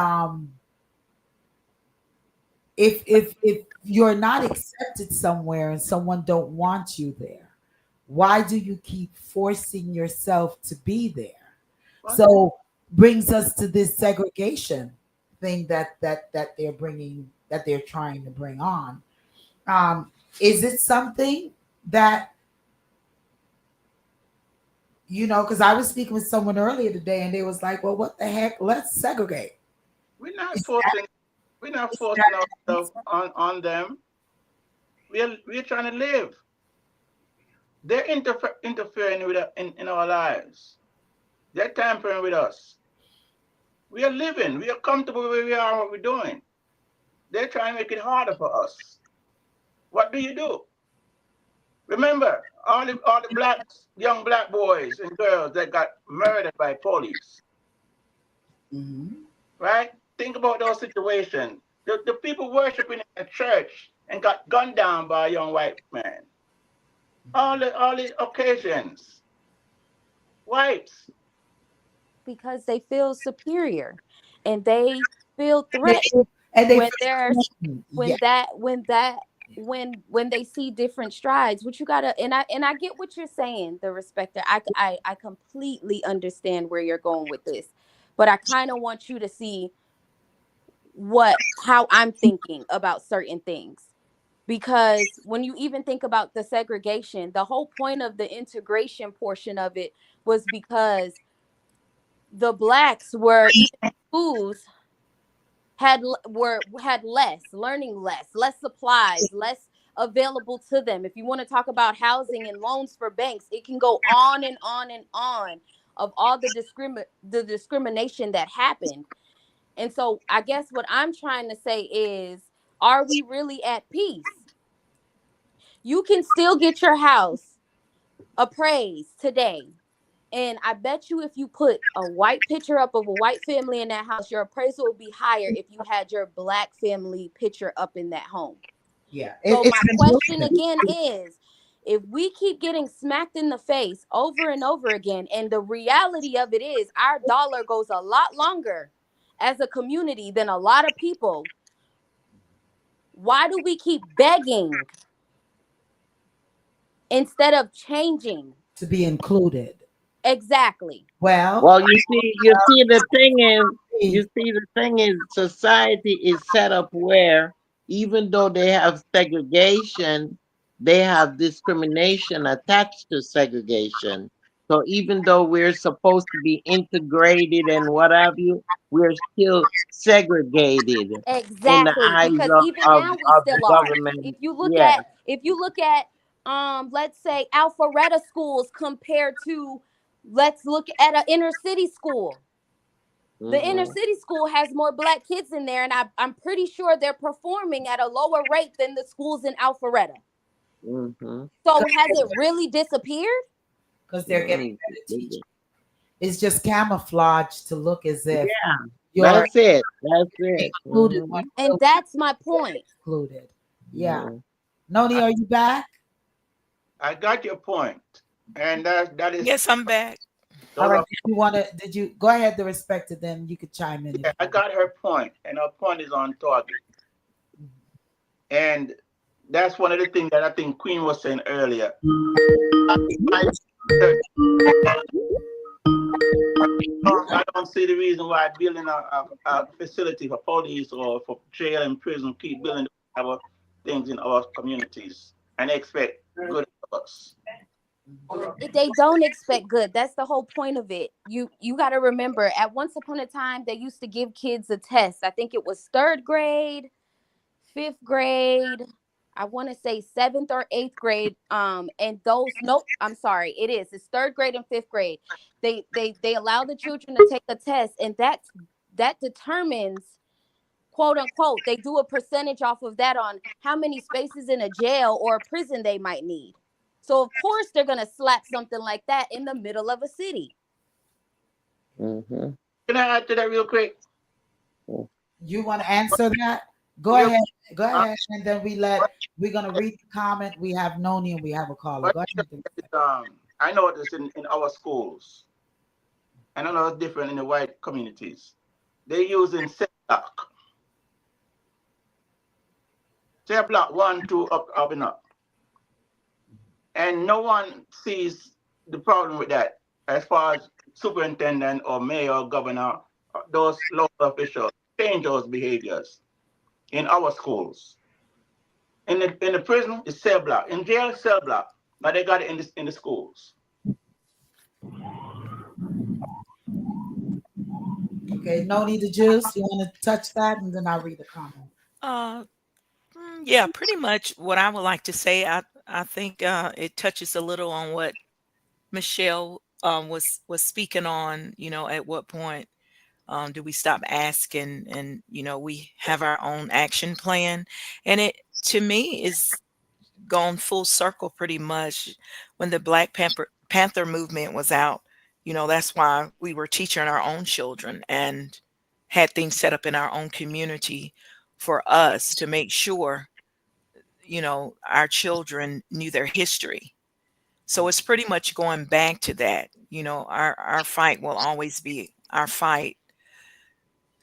S3: if you're not accepted somewhere and someone don't want you there, why do you keep forcing yourself to be there? So brings us to this segregation thing that they're trying to bring on. Is it something that because I was speaking with someone earlier today and they was like, well, what the heck, let's segregate.
S7: we're not
S3: Is
S7: forcing we're not forcing
S3: that
S7: ourselves on them. We're trying to live. They're interfering with in our lives. They're tampering with us. We are living. We are comfortable where we are, what we're doing. They're trying to make it harder for us. What do you do? Remember, all the young black boys and girls that got murdered by police,
S2: Mhm.
S7: right? Think about those situations. The people worshiping in a church and got gunned down by a young white man. All the occasions. Whites.
S6: because they feel superior and they feel
S3: they,
S6: threatened
S3: and they
S6: when there's
S3: yeah.
S6: when they see different strides. What you gotta, and I get what you're saying, the respecter. I completely understand where you're going with this, but I kind of want you to see how I'm thinking about certain things. Because when you even think about the segregation, the whole point of the integration portion of it was because the blacks were even in schools had less learning, less supplies, less available to them. If you want to talk about housing and loans for banks, it can go on and on and on of all the discrimination that happened. And so I guess what I'm trying to say is, are we really at peace? You can still get your house appraised today. And I bet you if you put a white picture up of a white family in that house, your appraisal would be higher if you had your black family picture up in that home.
S3: Yeah,
S6: So
S3: it's
S6: my
S3: been
S6: question
S3: proven.
S6: again is, if we keep getting smacked in the face over and over again, and the reality of it is our dollar goes a lot longer as a community than a lot of people, why do we keep begging instead of changing?
S3: To be included.
S6: Exactly.
S3: Well,
S4: Well, you see, the thing is,
S3: see,
S4: society is set up where even though they have segregation, they have discrimination attached to segregation. So even though we're supposed to be integrated and what have you, we're still segregated in the
S6: Exactly,
S4: eyes
S6: because
S4: of,
S6: even now we
S4: of the
S6: still are.
S4: government.
S6: If you look
S4: Yeah.
S6: at let's say Alpharetta schools compared to, let's look at an inner city school. The inner
S4: Hmm.
S6: city school has more black kids in there, and I'm pretty sure they're performing at a lower rate than the schools in Alpharetta.
S4: Hmm.
S6: So has it really disappeared?
S3: because they're getting
S4: Mm.
S3: better teachers. It's just camouflage to look as if
S4: Yeah,
S3: you're
S4: that's it. That's it.
S3: included
S4: Hmm.
S3: when
S6: And
S3: really
S6: that's my point.
S3: excluded. Yeah.
S4: Yeah.
S3: Noni,
S7: I,
S3: are you back?
S7: I got your point, and that is
S5: Yes, I'm back.
S3: All
S7: those
S3: right.
S7: are,
S3: Did you go ahead to respect it? Then you could chime in if
S7: yeah, I
S3: you
S7: got her point, and her point is on target. And that's one of the things that I think Queen was saying earlier. I, I, I don't see the reason why building a facility for police or for jail and prison keep building our things in our communities and expect good of us.
S6: They don't expect good. That's the whole point of it. You got to remember, at once upon a time they used to give kids a test. I think it was 3rd grade, 5th grade, I want to say 7th or 8th grade. And those, nope, I'm sorry, it's 3rd grade and 5th grade. They allow the children to take a test, and that determines, quote unquote, they do a percentage off of that on how many spaces in a jail or a prison they might need. So of course they're gonna slap something like that in the middle of a city.
S4: Hmm.
S7: Can I add to that real quick?
S3: you want to answer that, go
S7: Real
S3: ahead. Go
S7: uh,
S3: ahead, and then we're gonna read the comment. We have Noni and we have a caller.
S7: what
S3: Go ahead.
S7: I noticed in our schools, and I know it's different in the white communities. They're using cell block 1, 2, up and up, and no one sees the problem with that as far as superintendent or mayor or governor, those local officials change those behaviors in our schools. In the prison, it's cell block. In jail, cell block. But they got it in the schools.
S3: Okay, Noni the juice. You want to touch that, and then I'll read the comment.
S5: Uh, yeah, pretty much what I would like to say. I think it touches a little on what Michelle was speaking on. At what point do we stop asking, and we have our own action plan? And it, to me, is gone full circle pretty much when the Black Panther movement was out. That's why we were teaching our own children and had things set up in our own community for us to make sure our children knew their history. So it's pretty much going back to that. Our fight will always be our fight.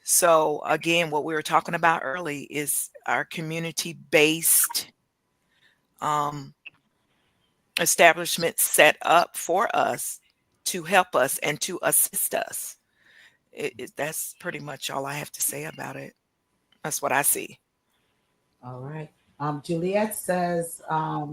S5: So again, what we were talking about early is our community based um, establishment set up for us to help us and to assist us. That's pretty much all I have to say about it. That's what I see.
S3: All right. Juliet says, I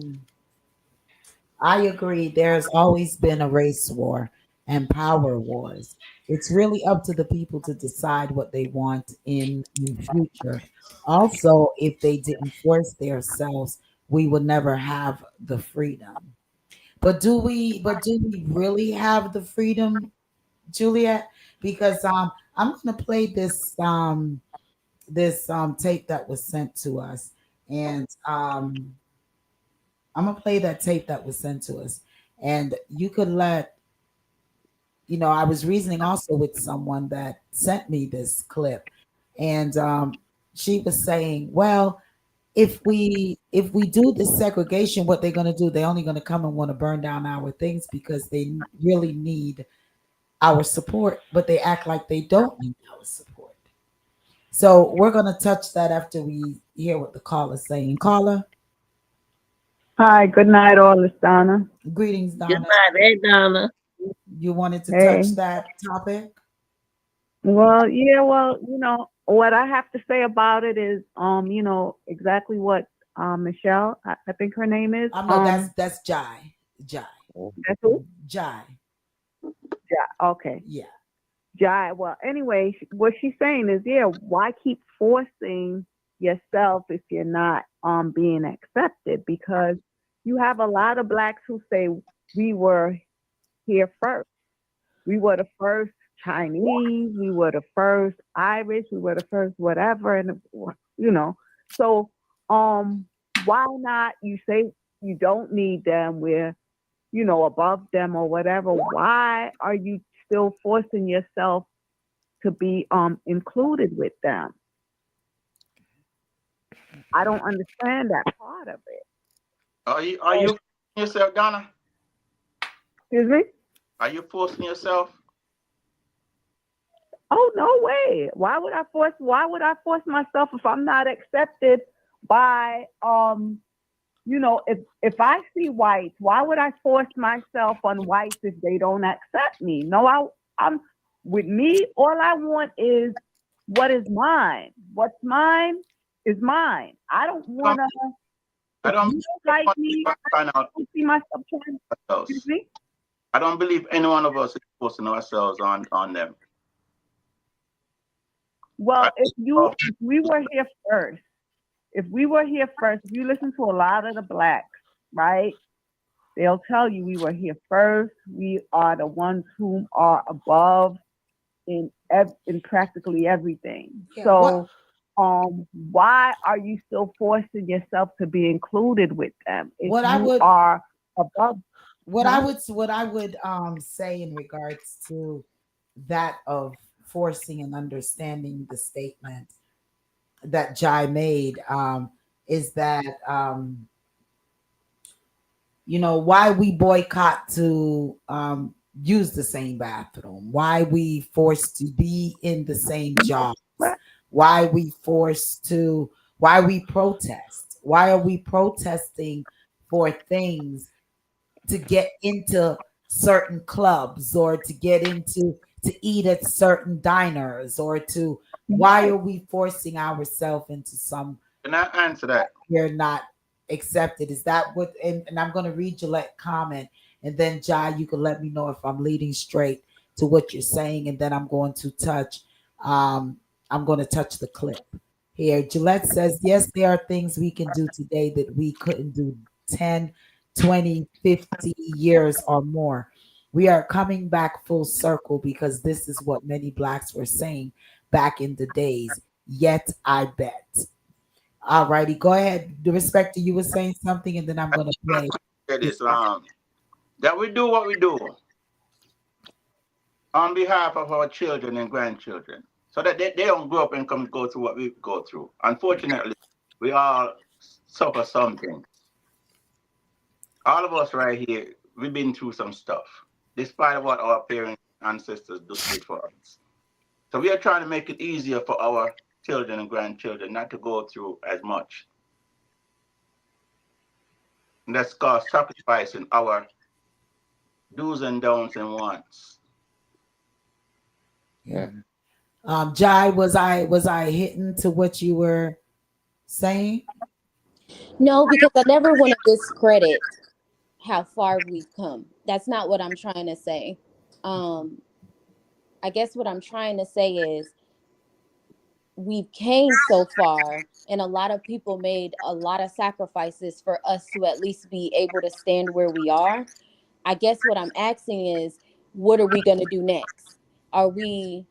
S3: agree. There's always been a race war. and power wars. It's really up to the people to decide what they want in future. Also, if they didn't force themselves, we would never have the freedom. But do we really have the freedom, Juliet? Because I'm gonna play this tape that was sent to us, and I'm gonna play that tape that was sent to us, and you could let I was reasoning also with someone that sent me this clip, and she was saying, well, if we do this segregation, what they're gonna do? They're only gonna come and want to burn down our things because they really need our support, but they act like they don't need our support. So we're gonna touch that after we hear what the caller's saying. Caller,
S8: Hi, good night, all. It's Donna.
S3: greetings,
S4: Good
S3: Donna.
S4: night, hey Donna.
S3: You wanted to touch
S8: Hey.
S3: that topic?
S8: Well, yeah, well, what I have to say about it is, exactly what Michelle, I think her name is.
S3: No, that's Jai. Jai.
S8: That's who?
S3: Jai.
S8: Yeah, okay.
S3: Yeah.
S8: Jai. Well, anyway, what she's saying is, yeah, why keep forcing yourself if you're not being accepted? Because you have a lot of blacks who say we were here first. We were the first Chinese, we were the first Irish, we were the first whatever, and So, why not? You say you don't need them. We're above them or whatever. Why are you still forcing yourself to be included with them? I don't understand that part of it.
S7: Are you forcing yourself, Donna?
S8: Excuse me?
S7: Are you forcing yourself?
S8: Oh, no way. Why would I force myself if I'm not accepted by if I see whites, why would I force myself on whites if they don't accept me? No, I'm with me, all I want is what is mine. What's mine is mine. I don't wanna
S7: I
S8: if
S7: don't
S8: you don't like me, I don't see myself trying. Excuse me?
S7: I don't believe any one of us is forcing ourselves on them.
S8: Well, if we were here first, if you listen to a lot of the blacks, right? They'll tell you we were here first. We are the ones who are above in practically everything.
S3: Yeah,
S8: So, why are you still forcing yourself to be included with them if
S3: what I
S8: you
S3: would
S8: are above?
S3: what
S8: Huh?
S3: I would say in regards to that of forcing and understanding the statement that Jai made is that why we boycott to use the same bathroom, why we forced to be in the same jobs, why we forced to why we protest, why are we protesting for things to get into certain clubs or to get into to eat at certain diners or to why are we forcing ourselves into some
S7: Can I answer that?
S3: we're not accepted? Is that what and I'm going to read Gillette comment, and then Jai, you can let me know if I'm leading straight to what you're saying, and then um I'm going to touch the clip here. Gillette says yes, there are things we can do today that we couldn't do 10, 20, 50 years or more. We are coming back full circle because this is what many blacks were saying back in the days. Yet I bet. All righty, go ahead. The respect to you was saying something, and then I'm
S7: I
S3: gonna
S7: just want
S3: play.
S7: to say this, that we do what we do on behalf of our children and grandchildren, so that they don't grow up and go through what we go through. Unfortunately, we all suffer something. All of us right here, we've been through some stuff, despite what our parents, ancestors did for us. So we are trying to make it easier for our children and grandchildren not to go through as much. And that's called sacrificing our do's and don'ts and wants.
S3: Yeah. Jai, was I hitting to what you were saying?
S6: No, because I never want to discredit how far we've come. That's not what I'm trying to say. I guess what I'm trying to say is we've came so far, and a lot of people made a lot of sacrifices for us to at least be able to stand where we are. I guess what I'm asking is, what are we going to do next? Are we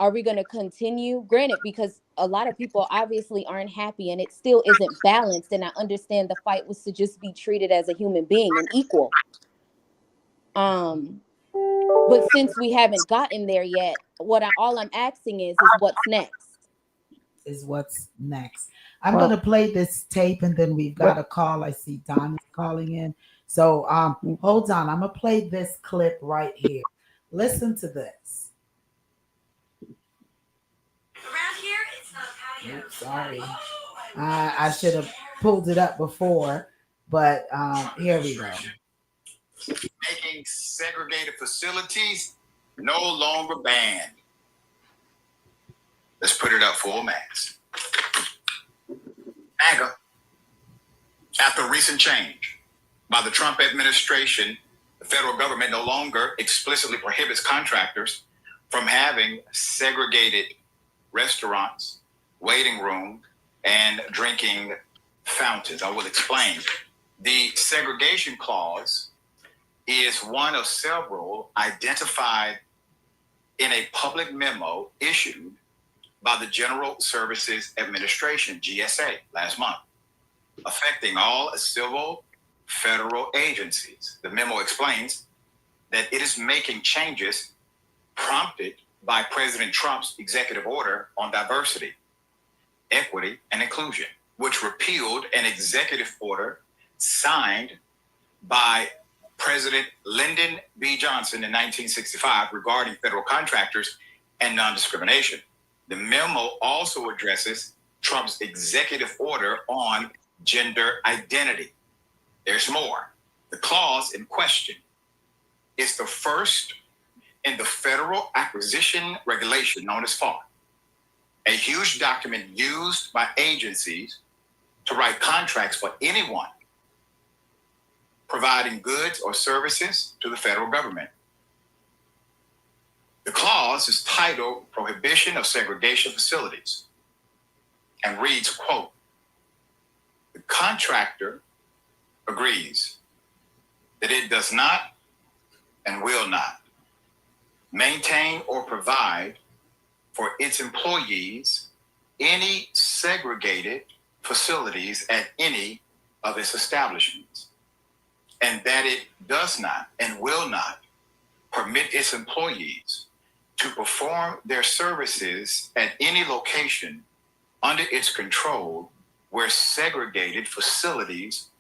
S6: going to continue? Granted, because a lot of people obviously aren't happy and it still isn't balanced, and I understand the fight was to just be treated as a human being and equal. But since we haven't gotten there yet, all I'm asking is what's next?
S3: Is what's next. I'm
S2: Well,
S3: gonna play this tape and then we've got a call. I see Don is calling in. So hold on. I'm gonna play this clip right here. Listen to this.
S9: Around here, it's not a patio.
S3: Oops, sorry. I should have pulled it up before, but here we go.
S9: Making segregated facilities no longer banned. Let's put it up full max. MAGA. After recent change by the Trump administration, the federal government no longer explicitly prohibits contractors from having segregated restaurants, waiting rooms, and drinking fountains. I will explain. The segregation clause is one of several identified in a public memo issued by the General Services Administration, GSA, last month, affecting all civil federal agencies. The memo explains that it is making changes prompted by President Trump's executive order on diversity, equity, and inclusion, which repealed an executive order signed by President Lyndon B. Johnson in 1965 regarding federal contractors and non-discrimination. The memo also addresses Trump's executive order on gender identity. There's more. The clause in question is the first in the Federal Acquisition Regulation, known as FAR, a huge document used by agencies to write contracts for anyone providing goods or services to the federal government. The clause is titled Prohibition of Segregation Facilities and reads, quote, the contractor agrees that it does not and will not maintain or provide for its employees any segregated facilities at any of its establishments, and that it does not and will not permit its employees to perform their services at any location under its control where segregated facilities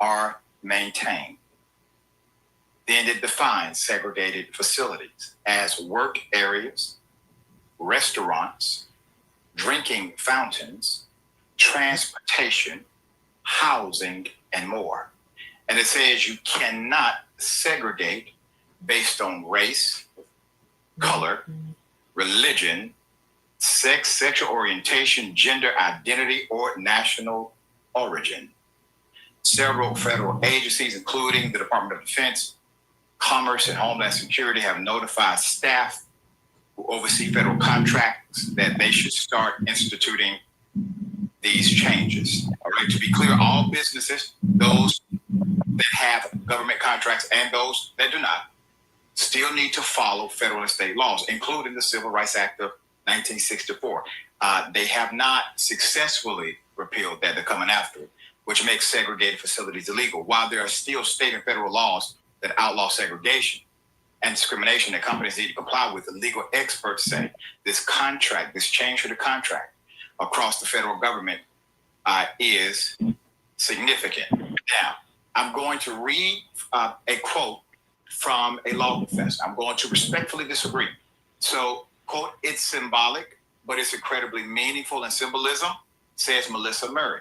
S9: are maintained. Then it defines segregated facilities as work areas, restaurants, drinking fountains, transportation, housing, and more. And it says you cannot segregate based on race, color, religion, sex, sexual orientation, gender identity, or national origin. Several federal agencies, including the Department of Defense, Commerce, and Homeland Security, have notified staff who oversee federal contracts that they should start instituting these changes. All right, to be clear, all businesses, those that have government contracts and those that do not, still need to follow federal and state laws, including the Civil Rights Act of 1964. They have not successfully repealed that. They're coming after it, which makes segregated facilities illegal. While there are still state and federal laws that outlaw segregation and discrimination that companies need to comply with, the legal experts say this contract, this change to the contract across the federal government is significant. Now, I'm going to read a quote from a law professor. I'm going to respectfully disagree. So, quote, it's symbolic, but it's incredibly meaningful in symbolism, says Melissa Murray.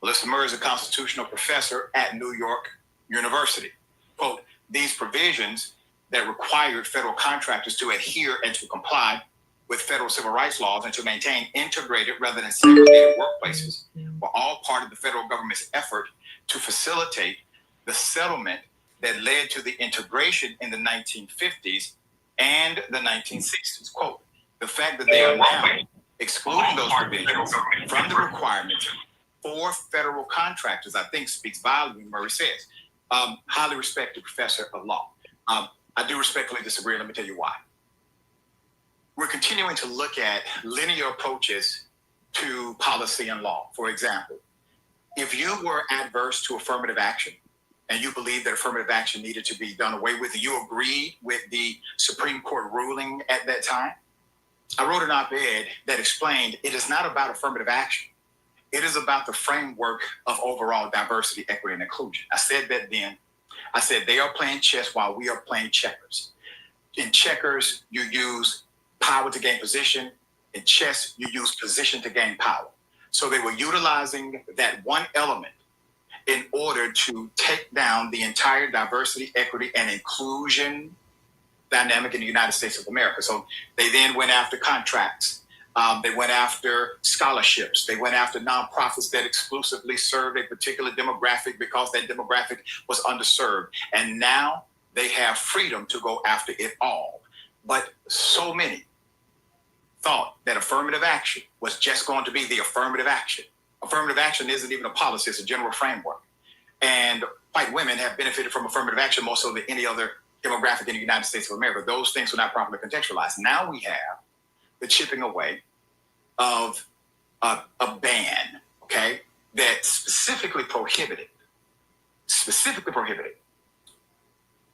S9: Melissa Murray is a constitutional professor at New York University. Quote, these provisions that required federal contractors to adhere and to comply with federal civil rights laws and to maintain integrated rather than segregated workplaces were all part of the federal government's effort to facilitate the settlement that led to the integration in the 1950s and the 1960s. Quote, the fact that they are now excluding those provisions from the requirements for federal contractors, I think speaks volume, Murray says. Highly respected professor of law. I do respectfully disagree. Let me tell you why. We're continuing to look at linear approaches to policy and law. For example, if you were adverse to affirmative action and you believe that affirmative action needed to be done away with, you agreed with the Supreme Court ruling at that time, I wrote an op-ed that explained it is not about affirmative action. It is about the framework of overall diversity, equity, and inclusion. I said that then. I said they are playing chess while we are playing checkers. In checkers, you use power to gain position. In chess, you use position to gain power. So they were utilizing that one element in order to take down the entire diversity, equity, and inclusion dynamic in the United States of America. So they then went after contracts. They went after scholarships. They went after nonprofits that exclusively served a particular demographic because that demographic was underserved. And now they have freedom to go after it all. But so many thought that affirmative action was just going to be the affirmative action. Affirmative action isn't even a policy, it's a general framework. And white women have benefited from affirmative action more so than any other demographic in the United States of America. Those things were not properly contextualized. Now we have the chipping away of a ban, okay, that specifically prohibited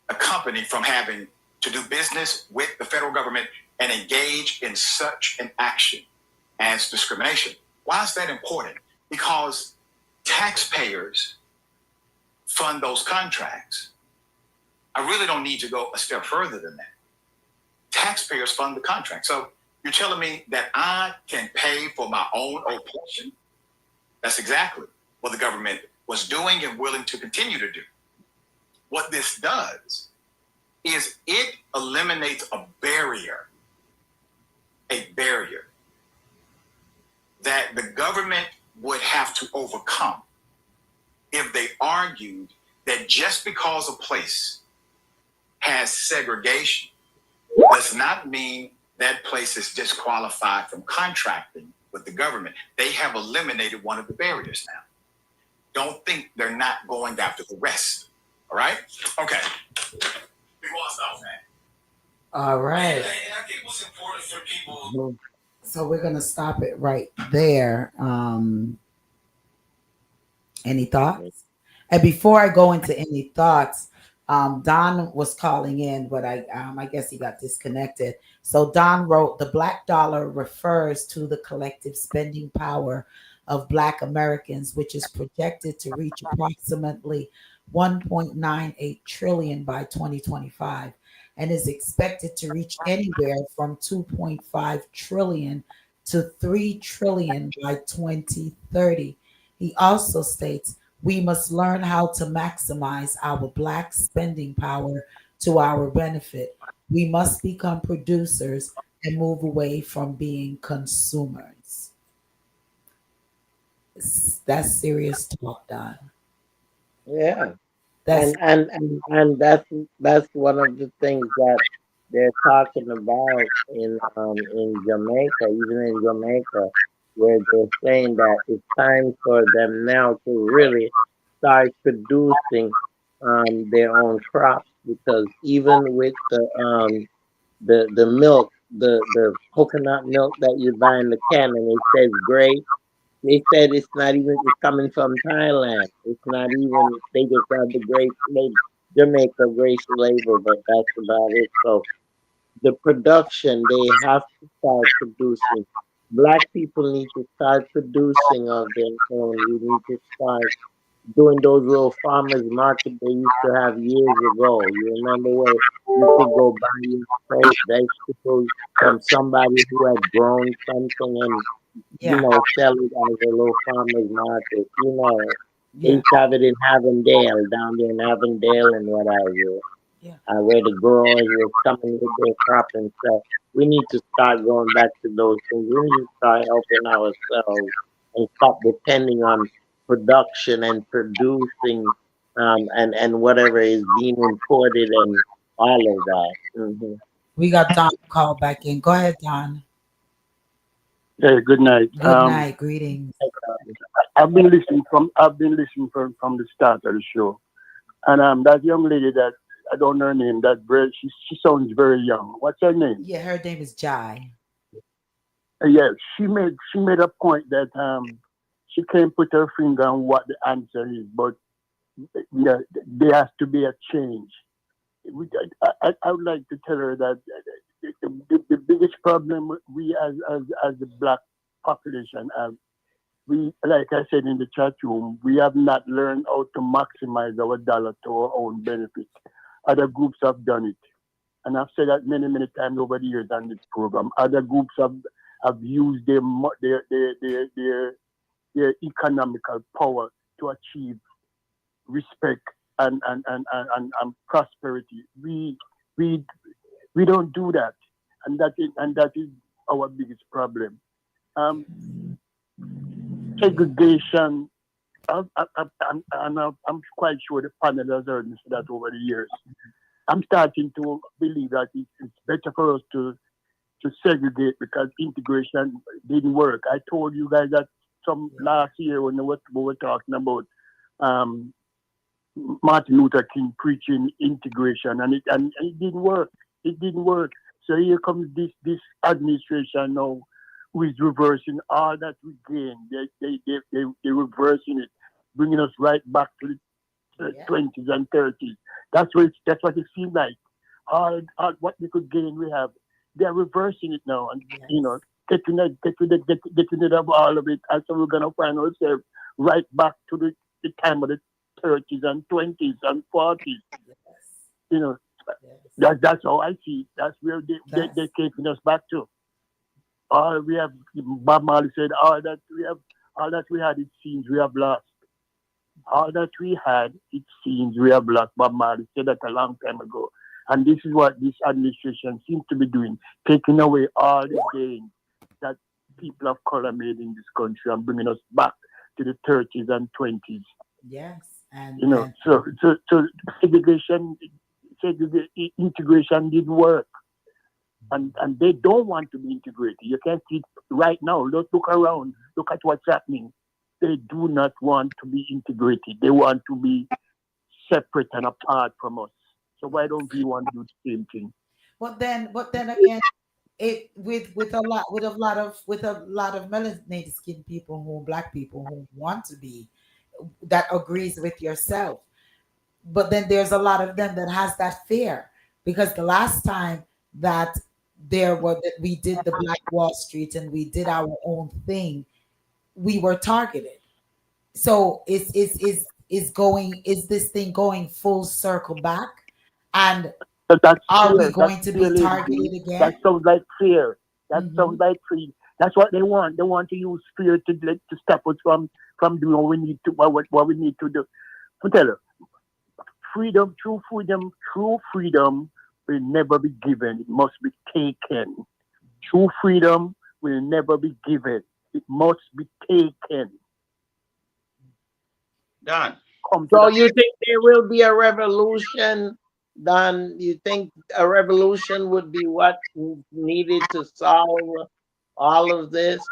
S9: a company from having to do business with the federal government and engage in such an action as discrimination. Why is that important? Because taxpayers fund those contracts. I really don't need to go a step further than that. Taxpayers fund the contract. So you're telling me that I can pay for my own oppression? That's exactly what the government was doing and willing to continue to do. What this does is it eliminates a barrier that the government would have to overcome if they argued that just because a place has segregation does not mean that place is disqualified from contracting with the government. They have eliminated one of the barriers now. Don't think they're not going after the rest. All right? Okay. We want to stop that.
S3: All right.
S9: And I think what's important for people.
S3: So we're gonna stop it right there. Any thoughts? And before I go into any thoughts, Don was calling in, but I guess he got disconnected. So Don wrote, the black dollar refers to the collective spending power of Black Americans, which is projected to reach approximately 1.98 trillion by 2025 and is expected to reach anywhere from 2.5 trillion to 3 trillion by 2030. He also states, we must learn how to maximize our Black spending power to our benefit. We must become producers and move away from being consumers. That's serious talk, Don.
S4: Yeah.
S3: That's
S4: And that's one of the things that they're talking about in Jamaica, even in Jamaica, where they're saying that it's time for them now to really start producing their own crops, because even with the milk, the coconut milk that you buy in the can and it says great, they said it's not even, it's coming from Thailand. It's not even, they just have the grapes made Jamaica grapes label, but that's about it. So the production, they have to start producing. Black people need to start producing of their own. We need to start doing those little farmers market they used to have years ago. You remember where you could go buy your fresh vegetables from somebody who had grown something and
S3: yeah,
S4: sell it as a little farmers market. They
S3: yeah,
S4: used to have it in Avondale, down there in Avondale and what have you,
S3: yeah,
S4: where the growers were coming with their crop and stuff. We need to start going back to those things. We need to start helping ourselves and stop depending on production and producing and whatever is being imported and all of that.
S3: We got Don call back in. Go ahead, Don.
S10: Hey, good night.
S3: Good night. Greetings.
S10: I've been listening from the start of the show, and that young lady that I don't know her name. That very she sounds very young. What's her name?
S3: Yeah, her name is Jai.
S10: Yeah, she made a point that she can't put her finger on what the answer is, but yeah, there has to be a change. I would like to tell her that the biggest problem we as the black population have, we, like I said in the chat room, we have not learned how to maximize our dollar to our own benefit. Other groups have done it, and I've said that many times over the years on this program. Other groups have used their economical power to achieve respect and prosperity. We we don't do that, and that is our biggest problem. Um, Segregation. I'm quite sure the panel has heard me say that over the years. I'm starting to believe that it's better for us to segregate because integration didn't work. I told you guys that some last year when we were talking about um, Martin Luther King preaching integration, and it didn't work. It didn't work. So here comes this administration now, who is reversing all that we gained. They reversing it, bringing us right back to the
S3: Yeah.
S10: 20s and 30s. That's what it seems like. All what we could gain, we have. They're reversing it now, and
S3: Yes.
S10: getting rid of all of it, and so we're gonna find ourselves right back to the time of the 30s and 20s and 40s.
S3: Yes.
S10: You know,
S3: Yes.
S10: that's how I see it. That's where
S3: That's
S10: they're taking us back to. All we have, Bob Marley said, all that we had, it seems we have lost. All that we had, it seems we have lost. Bob Marley said that a long time ago. And this is what this administration seems to be doing, taking away all the gains that people of color made in this country and bringing us back to the 30s and 20s.
S3: yes. And
S10: You know,
S3: and
S10: so segregation, integration didn't work. And they don't want to be integrated. You can see it right now. Look around. Look at what's happening. They do not want to be integrated. They want to be separate and apart from us. So why don't we want to do the same thing?
S3: but then again, it with a lot of melanated skin people who black people who want to be, that agrees with yourself. But then there's a lot of them that has that fear, because the last time that that we did the Black Wall Street and we did our own thing, we were targeted. So is this thing going full circle back, and
S10: But that's
S3: are we
S10: fear. That's
S3: going to
S10: fear,
S3: be
S10: Lady D.
S3: targeted
S10: That
S3: again?
S10: sounds like fear. That
S3: Hmm.
S10: sounds like fear. That's what they want. They want to use fear to stop us from doing what we need to do. I tell you, true freedom will never be given. It must be taken. True freedom will never be given. It must be taken.
S7: Don,
S10: Come to
S4: So
S10: that.
S4: you think there will be a revolution? Don, you think a revolution would be what needed to solve all of this?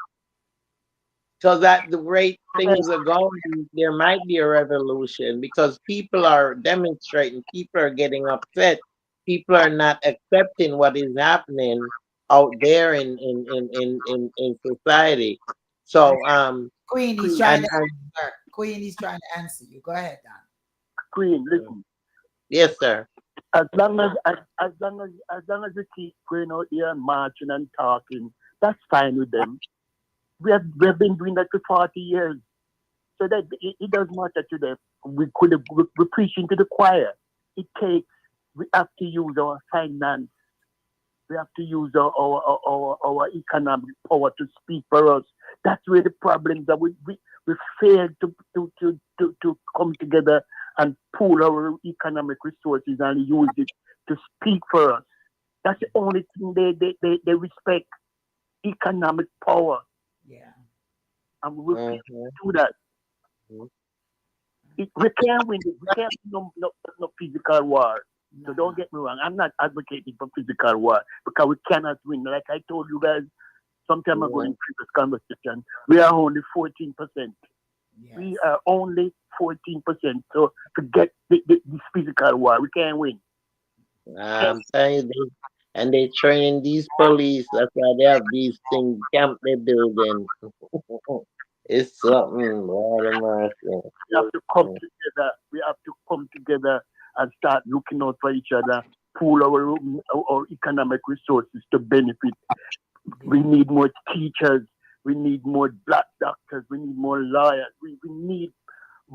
S4: Because at the rate things are going, there might be a revolution because people are demonstrating, people are getting upset, people are not accepting what is happening out there in society.
S3: And
S4: So
S3: Queen, he's
S10: Queen,
S3: trying
S4: and,
S3: to
S4: and
S3: answer. Queen, he's trying to answer you. Go ahead, Don.
S10: Queen, listen.
S4: yes, sir.
S10: As long as we keep going out here and marching and talking, that's fine with them. We have been doing that for 40 years. So that it doesn't matter to them. We're preaching to the choir. It takes, we have to use our finance. We have to use our economic power to speak for us. That's where the problems are. We fail to come together and pool our economic resources and use it to speak for us. That's the only thing they respect, economic power.
S3: Yeah.
S10: And we refuse
S4: Mhm.
S10: to do that. We can't win it. We can't no physical war. So
S3: Nah.
S10: don't get me wrong. I'm not advocating for physical war because we cannot win. Like I told you guys some time ago
S4: Yeah.
S10: in previous conversation, we are only 14%.
S3: Yes.
S10: We are only 14%. So to get this physical war, we can't win. Can't,
S4: I'm telling you, and they training these police. That's why they have these things camp they building. It's something, Lord have mercy.
S10: we have to come together. We have to come together and start looking out for each other, pool our economic resources to benefit. We
S3: Yeah.
S10: need more teachers. We need more black doctors. We need more lawyers. We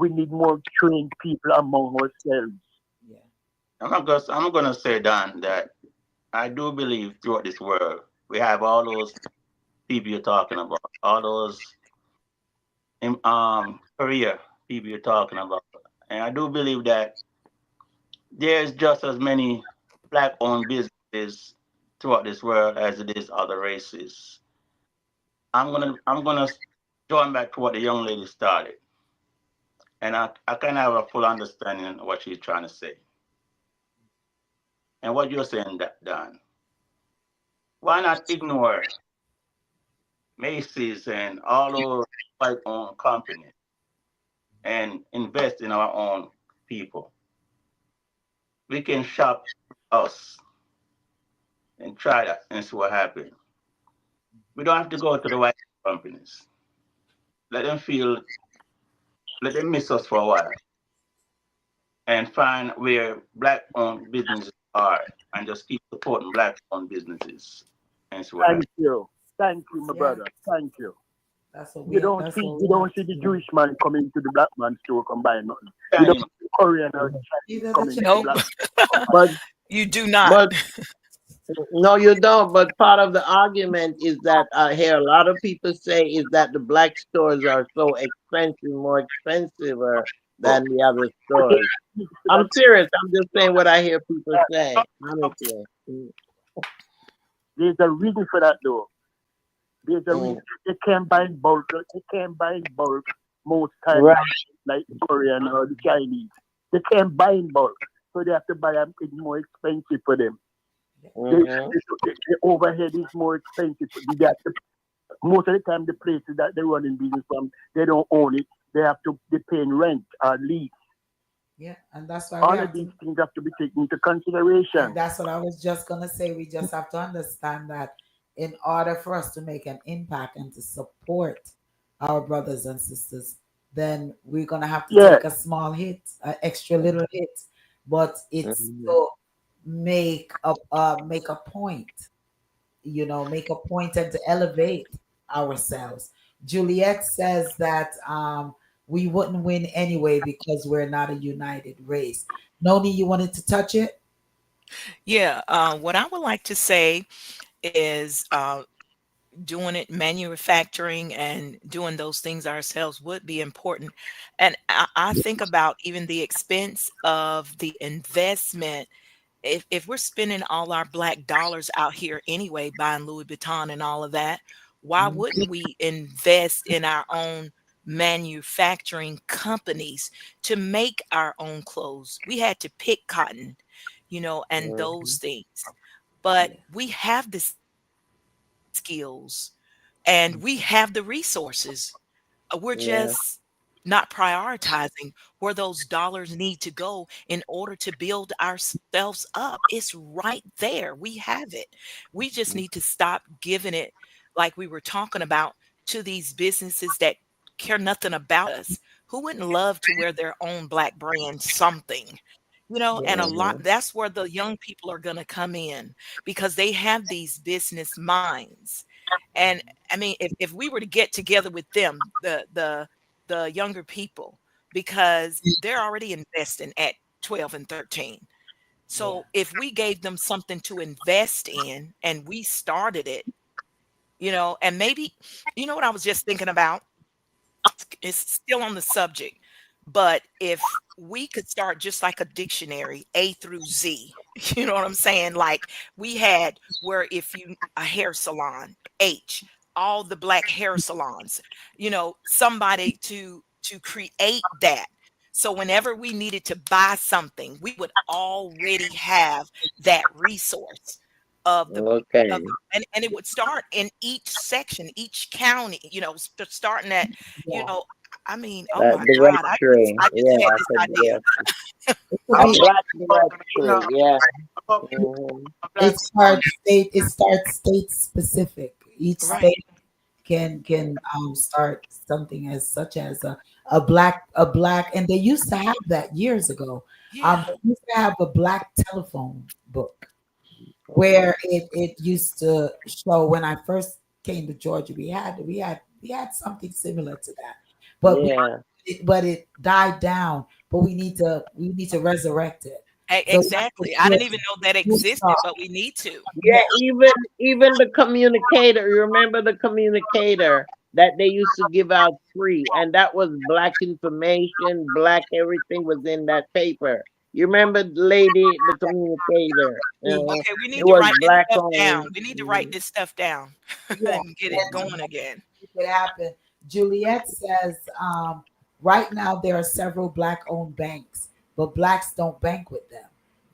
S10: need more trained people among ourselves.
S3: Yeah.
S7: I'm gonna say, Don, that I do believe throughout this world we have all those people you're talking about, all those career people you're talking about, and I do believe that there's just as many black-owned businesses throughout this world as it is other races. I'm gonna join back to what the young lady started, and I kind of have a full understanding of what she's trying to say and what you're saying, that Don. Why not ignore Macy's and all those white-owned companies and invest in our own people? We can shop us and try that and see what happens. We don't have to go to the white companies. Let them feel, let them miss us for a while and find where black-owned businesses are and just keep supporting black-owned businesses and see what
S10: Thank
S7: happens.
S10: you. Thank you, my
S3: Yeah.
S10: brother. Thank you.
S3: That's what
S10: You
S3: we.
S10: don't
S3: That's
S10: see
S3: what
S10: you
S3: we
S10: don't
S3: have
S10: see
S3: to
S10: the
S3: do.
S10: Jewish man coming to the black man store and buy nothing. You
S7: And,
S10: don't
S7: you know,
S10: see the Korean or the Chinese
S3: Either the
S10: coming to the
S5: Nope.
S10: black
S3: Chinese.
S10: man store and buy.
S4: But
S5: You do not.
S4: but no, you don't. But part of the argument is that I hear a lot of people say is that the black stores are so expensive, more expensive than the other
S10: Okay,
S4: stores.
S10: so
S4: I'm serious. I'm just saying what I hear people say.
S10: that-
S4: Honestly.
S10: there's a reason for that though. There's a reason
S4: Mm.
S10: they can't buy in bulk. They can't buy in bulk most times
S4: Right.
S10: like the Korean or the Chinese. They can't buy in bulk, so they have to buy them. It's more expensive for them.
S4: Hmm.
S10: The overhead is more expensive. They have to, most of the time, the places that they run in business from, they don't own it. They paying rent or lease.
S3: Yeah, and that's why we
S10: All of
S3: have
S10: these
S3: to.
S10: things have to be taken into
S3: And
S10: consideration.
S3: that's what I was just gonna say. We just have to understand that in order for us to make an impact and to support our brothers and sisters, then we're gonna have to
S10: Yeah,
S3: take a small hit, an extra little hit, but it's
S4: Hmm.
S3: to make a point, make a point and to elevate ourselves. Juliet says that we wouldn't win anyway because we're not a united race. Noni, you wanted to touch it?
S5: Yeah. What I would like to say is doing it, manufacturing and doing those things ourselves would be important. And I think about even the expense of the investment. If we're spending all our black dollars out here anyway, buying Louis Vuitton and all of that, why
S3: Mhm.
S5: wouldn't we invest in our own manufacturing companies to make our own clothes? We had to pick cotton, and those
S4: Hmm.
S5: things. But
S3: Yeah.
S5: we have the skills and we have the resources. We're just
S4: Yeah.
S5: not prioritizing where those dollars need to go in order to build ourselves up. It's right there. We have it. We just need to stop giving it, like we were talking about, to these businesses that care nothing about us. Who wouldn't love to wear their own black brand something? And a lot,
S4: Hmm.
S5: that's where the young people are going to come in because they have these business minds. And I mean, if we were to get together with them, the younger people, because they're already investing at 12 and 13.
S3: Yeah.
S5: So if we gave them something to invest in and we started it, and maybe, what I was just thinking about, it's still on the subject, but if we could start just like a dictionary, A through Z, you know what I'm saying? Like we had where if you a hair salon, H, all the black hair salons, somebody to create that. So whenever we needed to buy something, we would already have that resource of the
S4: Okay.
S5: and it would start in each section, each county, starting at, you
S2: Yeah.
S5: know, I mean, oh my God,
S4: Directory.
S5: I just had
S4: Yeah,
S5: this
S4: the
S5: idea.
S2: It could
S4: a
S2: be.
S4: black
S7: No,
S4: directory. Yeah.
S7: about people,
S4: Hmm.
S7: black,
S3: It starts state specific. Each
S5: Right.
S3: state can start something as such as a black, and they used to have that years ago.
S5: Yeah.
S3: They used to have a black telephone book where it used to show. When I first came to Georgia, we had something similar to that, but
S4: Yeah.
S3: it died down. But we need to resurrect it. So that's a
S5: Exactly. I
S3: good,
S5: didn't even know that
S3: good
S5: existed,
S3: start.
S5: but we need to.
S4: Yeah, even the communicator. You remember the communicator that they used to give out free, and that was black information, black everything was in that paper. You remember the lady, the communicator?
S5: Okay, we
S4: It
S5: need to
S4: was
S5: write this
S4: black
S5: stuff down.
S4: only.
S5: We need to write this stuff down
S3: Yeah,
S5: and get it
S3: and
S5: going again.
S3: it could happen. Juliet says, right now there are several black-owned banks, but blacks don't bank with them.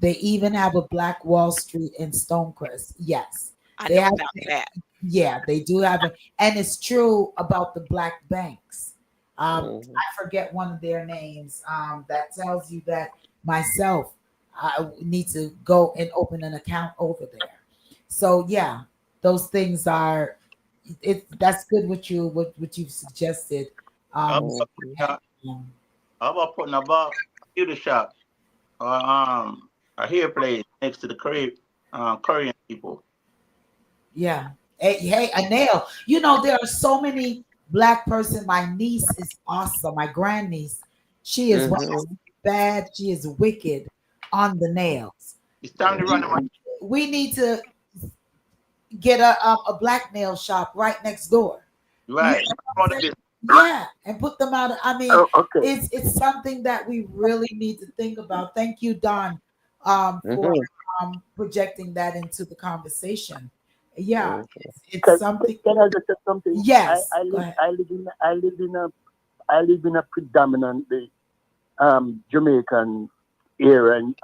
S3: They even have a Black Wall Street in Stonecrest. Yes,
S5: I
S3: they
S5: know
S3: have.
S5: about that.
S3: Yeah, they do have it, and it's true about the black banks.
S4: Mhm.
S3: I forget one of their names. That tells you that myself, I need to go and open an account over there. So yeah, those things are. That's good. What you've suggested.
S7: how
S3: Um,
S7: about,
S4: Mhm.
S3: um,
S7: how about putting a computer shop or a hair place next to the Korean people?
S3: yeah. Hey, a nail. There are so many black person. My niece is awesome. My grandniece, she is when I
S4: Mhm.
S3: say bad, she is wicked on the nails.
S7: It's time to run them.
S3: We need to get a black nail shop right next door. You know
S7: Right.
S3: what
S7: All
S3: I'm
S7: the
S3: saying?
S7: business.
S3: Yeah, and put them out. I mean,
S10: Oh, okay.
S3: it's something that we really need to think about. Thank you, Don, for
S4: Mhm.
S3: projecting that into the conversation. Yeah,
S4: Mhm.
S3: it's something.
S10: Can I just say something? I,
S3: Yes,
S10: I
S3: go
S10: live
S3: ahead.
S10: I live in I live in a predominantly Jamaican area in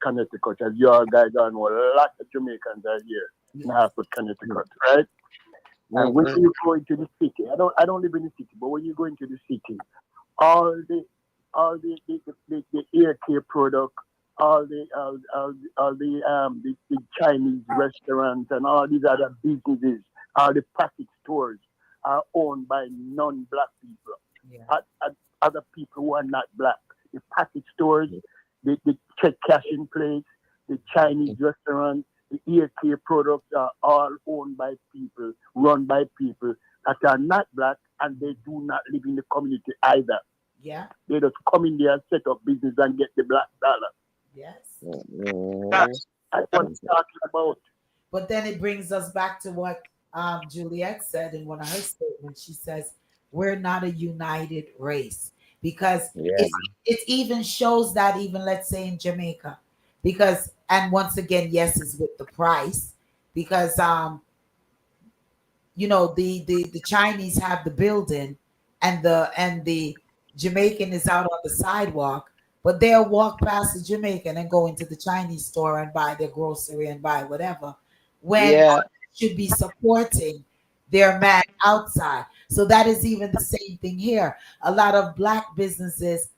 S10: Connecticut. As you all guys all know, a lot of Jamaicans are here in
S3: Yes,
S10: Hartford, Connecticut, right? And when
S4: Mhm.
S10: you go into the city, I don't live in the city, but when you go into the city, all the the ear care product, all the Chinese restaurants and all these other businesses, all the package stores are owned by non-black people,
S3: yeah,
S10: other people who are not black. The package stores, the check cashing place, the Chinese restaurants, the ear care products are all owned by people, run by people that are not black, and they do not live in the community either.
S3: yeah,
S10: They just come in there and set up business and get the black dollar.
S3: yes.
S7: That,
S4: Mhm.
S10: That's what
S7: that,
S10: I'm talking about.
S3: But then it brings us back to what Juliet said in one of her statements. She says, "We're not a united race," because
S4: Yeah.
S3: it even shows that, even let's say in Jamaica, because, and once again, yes, it's with the price, because the Chinese have the building, and the Jamaican is out on the sidewalk, but they'll walk past the Jamaican and go into the Chinese store and buy their grocery and buy whatever, when
S4: Yeah.
S3: should be supporting their man outside. So that is even the same thing here. A lot of black businesses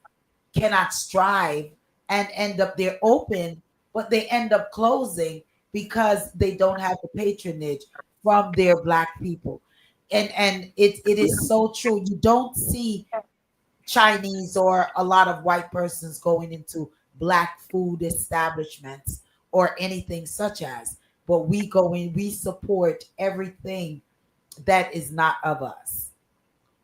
S3: cannot strive and end up, they're open, but they end up closing because they don't have the patronage from their black people. And it is so true. You don't see Chinese or a lot of white persons going into black food establishments or anything such as, but we go in, we support everything that is not of us,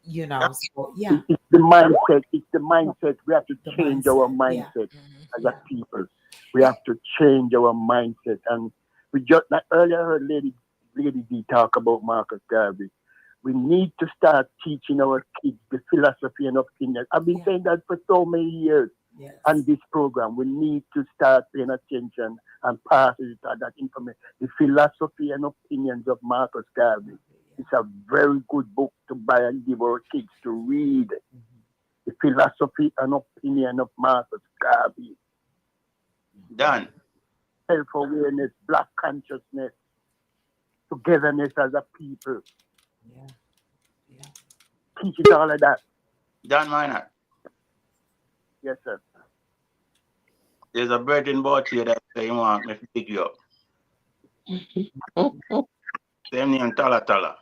S3: so yeah,
S10: It's the mindset. It's the mindset. We have to
S3: the
S10: change our
S3: mindset, yeah,
S10: mindset
S5: Mhm.
S10: as a
S3: yeah.
S10: people. We have to change our mindset. And we just like earlier I heard Lady D talk about Marcus Garvey. We need to start teaching our kids the philosophy and opinion. I've been
S3: Yeah.
S10: saying that for so many years on
S3: Yes.
S10: this program. We need to start paying attention and pass it that information. The philosophy and opinions of Marcus Garvey.
S3: Yeah.
S10: It's a very good book to buy and give our kids to read. The philosophy and opinion of Marcus Garvey.
S7: Done.
S10: Self-awareness, black consciousness, togetherness as a people.
S3: Yeah. Yeah.
S10: Teach it all of that.
S7: Done, minor.
S10: Yes, sir.
S7: There's a virgin boat here that say you want me to pick you up. Same name Tala Tala.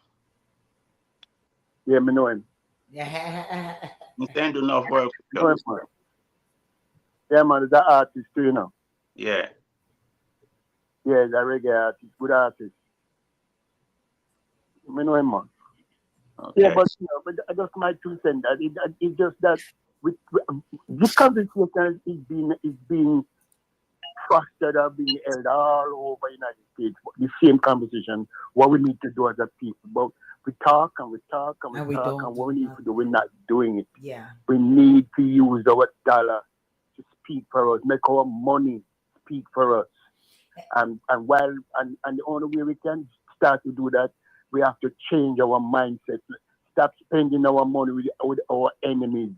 S10: Yeah, me know him.
S3: Yeah.
S7: You can't do enough work.
S10: Know him, man. Yeah, man, he's an artist too, you know.
S7: Yeah.
S10: Yeah, he's a reggae artist, good artist. Me know him, man.
S7: Okay.
S10: Yeah, but you know, but I just my 2 cents. It's just that this conversation is being fostered or being held all over the United States. The same conversation. What we need to do as a people, but we talk and we talk and
S3: And
S10: we
S3: we
S10: talk,
S3: don't
S10: and what
S3: do
S10: we need to do, we're not doing it.
S3: Yeah.
S10: We need to use our dollar to speak for us, make our money speak for us. And the only way we can start to do that, we have to change our mindset. Stop spending our money with our enemies.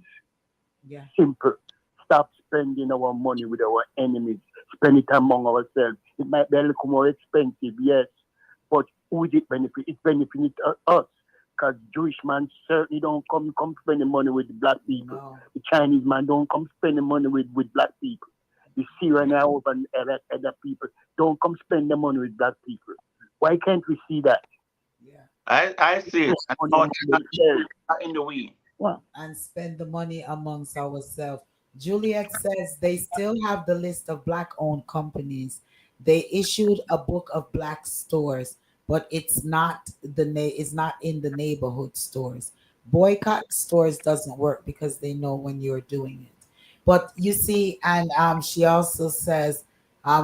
S3: Yeah.
S10: Simple. Stop spending our money with our enemies. Spend it among ourselves. It might be a little more expensive, yes, but who is it benefit? It's benefiting us. Because Jewish man certainly don't come spending money with black people.
S3: No.
S10: The Chinese man don't come spending money with black people. The Syrian and other people don't come spend the money with black people. Why can't we see that?
S3: Yeah.
S7: I see it. And now they're in the way.
S10: Well,
S3: And spend the money amongst ourselves. Juliet says they still have the list of black-owned companies. They issued a book of black stores, but it's not it's not in the neighborhood stores. Boycott stores doesn't work because they know when you're doing it. But you see, and she also says,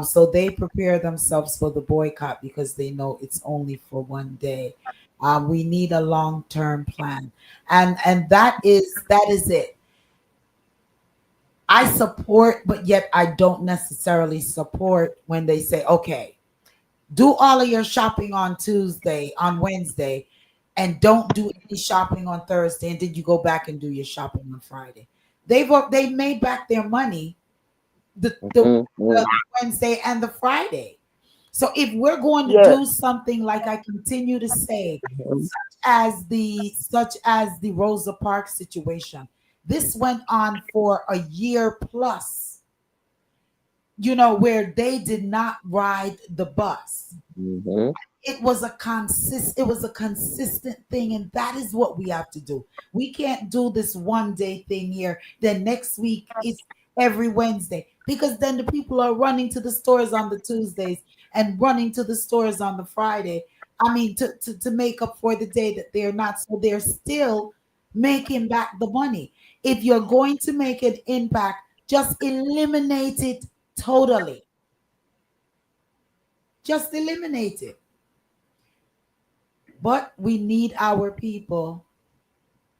S3: so they prepare themselves for the boycott because they know it's only for one day. We need a long-term plan, and that is it. I support, but yet I don't necessarily support when they say, okay, do all of your shopping on Tuesday, on Wednesday, and don't do any shopping on Thursday, and then you go back and do your shopping on Friday. They made back their money the Wednesday and the Friday. So if we're going to do something like I continue to say, such as the Rosa Parks situation, this went on for a year plus, where they did not ride the bus. It was a consistent thing, and that is what we have to do. We can't do this one day thing here, then next week it's every Wednesday, because then the people are running to the stores on the Tuesdays and running to the stores on the Friday. I mean, to make up for the day that they're not, so they're still making back the money. If you're going to make an impact, just eliminate it totally. Just eliminate it. But we need our people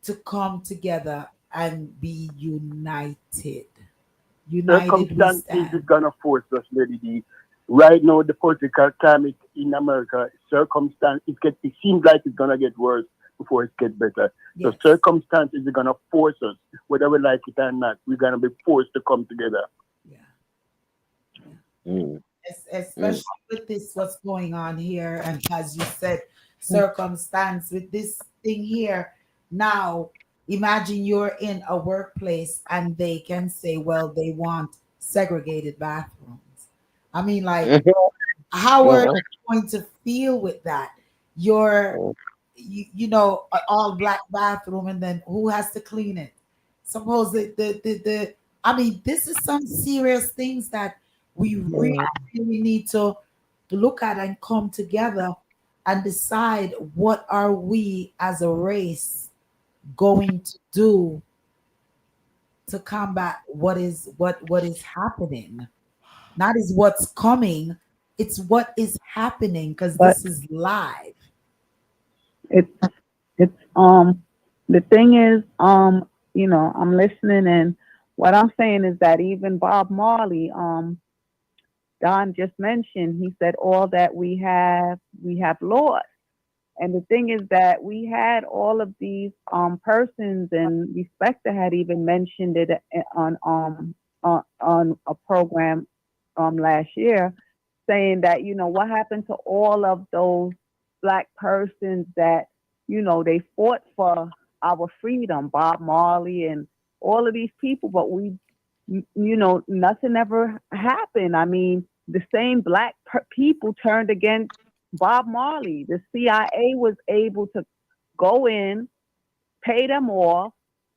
S3: to come together and be united. United we
S10: circumstances is
S3: stand.
S10: gonna force us, Lady D. Right now, the political climate in America, it seems like it's gonna get worse before it gets better.
S3: Yes.
S10: So circumstances are gonna force us, whether we like it or not. We're gonna be forced to come together.
S3: Yeah. Especially with this, what's going on here, and as you said, circumstance with this thing here. Now, imagine you're in a workplace and they can say, well, they want segregated bathrooms. I mean, like, how are you going to feel with that? An all black bathroom, and then who has to clean it? Suppose the I mean, this is some serious things that we really, really need to look at and come together and decide what are we as a race going to do to combat what is happening. Not is what's coming, it's what is happening, because
S8: But
S3: this is live.
S8: it's it's the thing is, I'm listening, and what I'm saying is that even Bob Marley, Don just mentioned, he said all that we have lost. And the thing is that we had all of these persons, and Respecter had even mentioned it on a program last year, saying that what happened to all of those black persons that they fought for our freedom, Bob Marley and all of these people, but nothing ever happened. I mean, the same black people turned against Bob Marley. The CIA was able to go in, pay them off,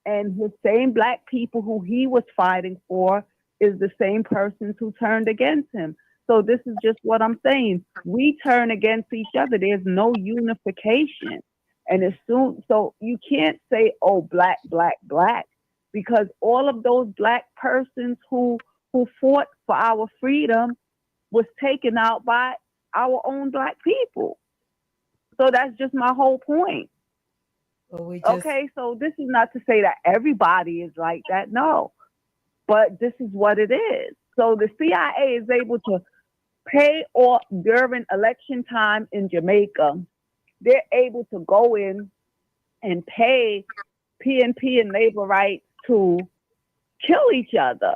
S8: and the same black people who he was fighting for is the same persons who turned against him. So this is just what I'm saying. We turn against each other. There's no unification. And as soon, so you can't say, oh, black, black, black, because all of those black persons who fought for our freedom was taken out by our own black people. So that's just my whole point. Okay, so this is not to say that everybody is like that, no, but this is what it is. So the CIA is able to pay off during election time in Jamaica. They're able to go in and pay PNP and labor rights to kill each other.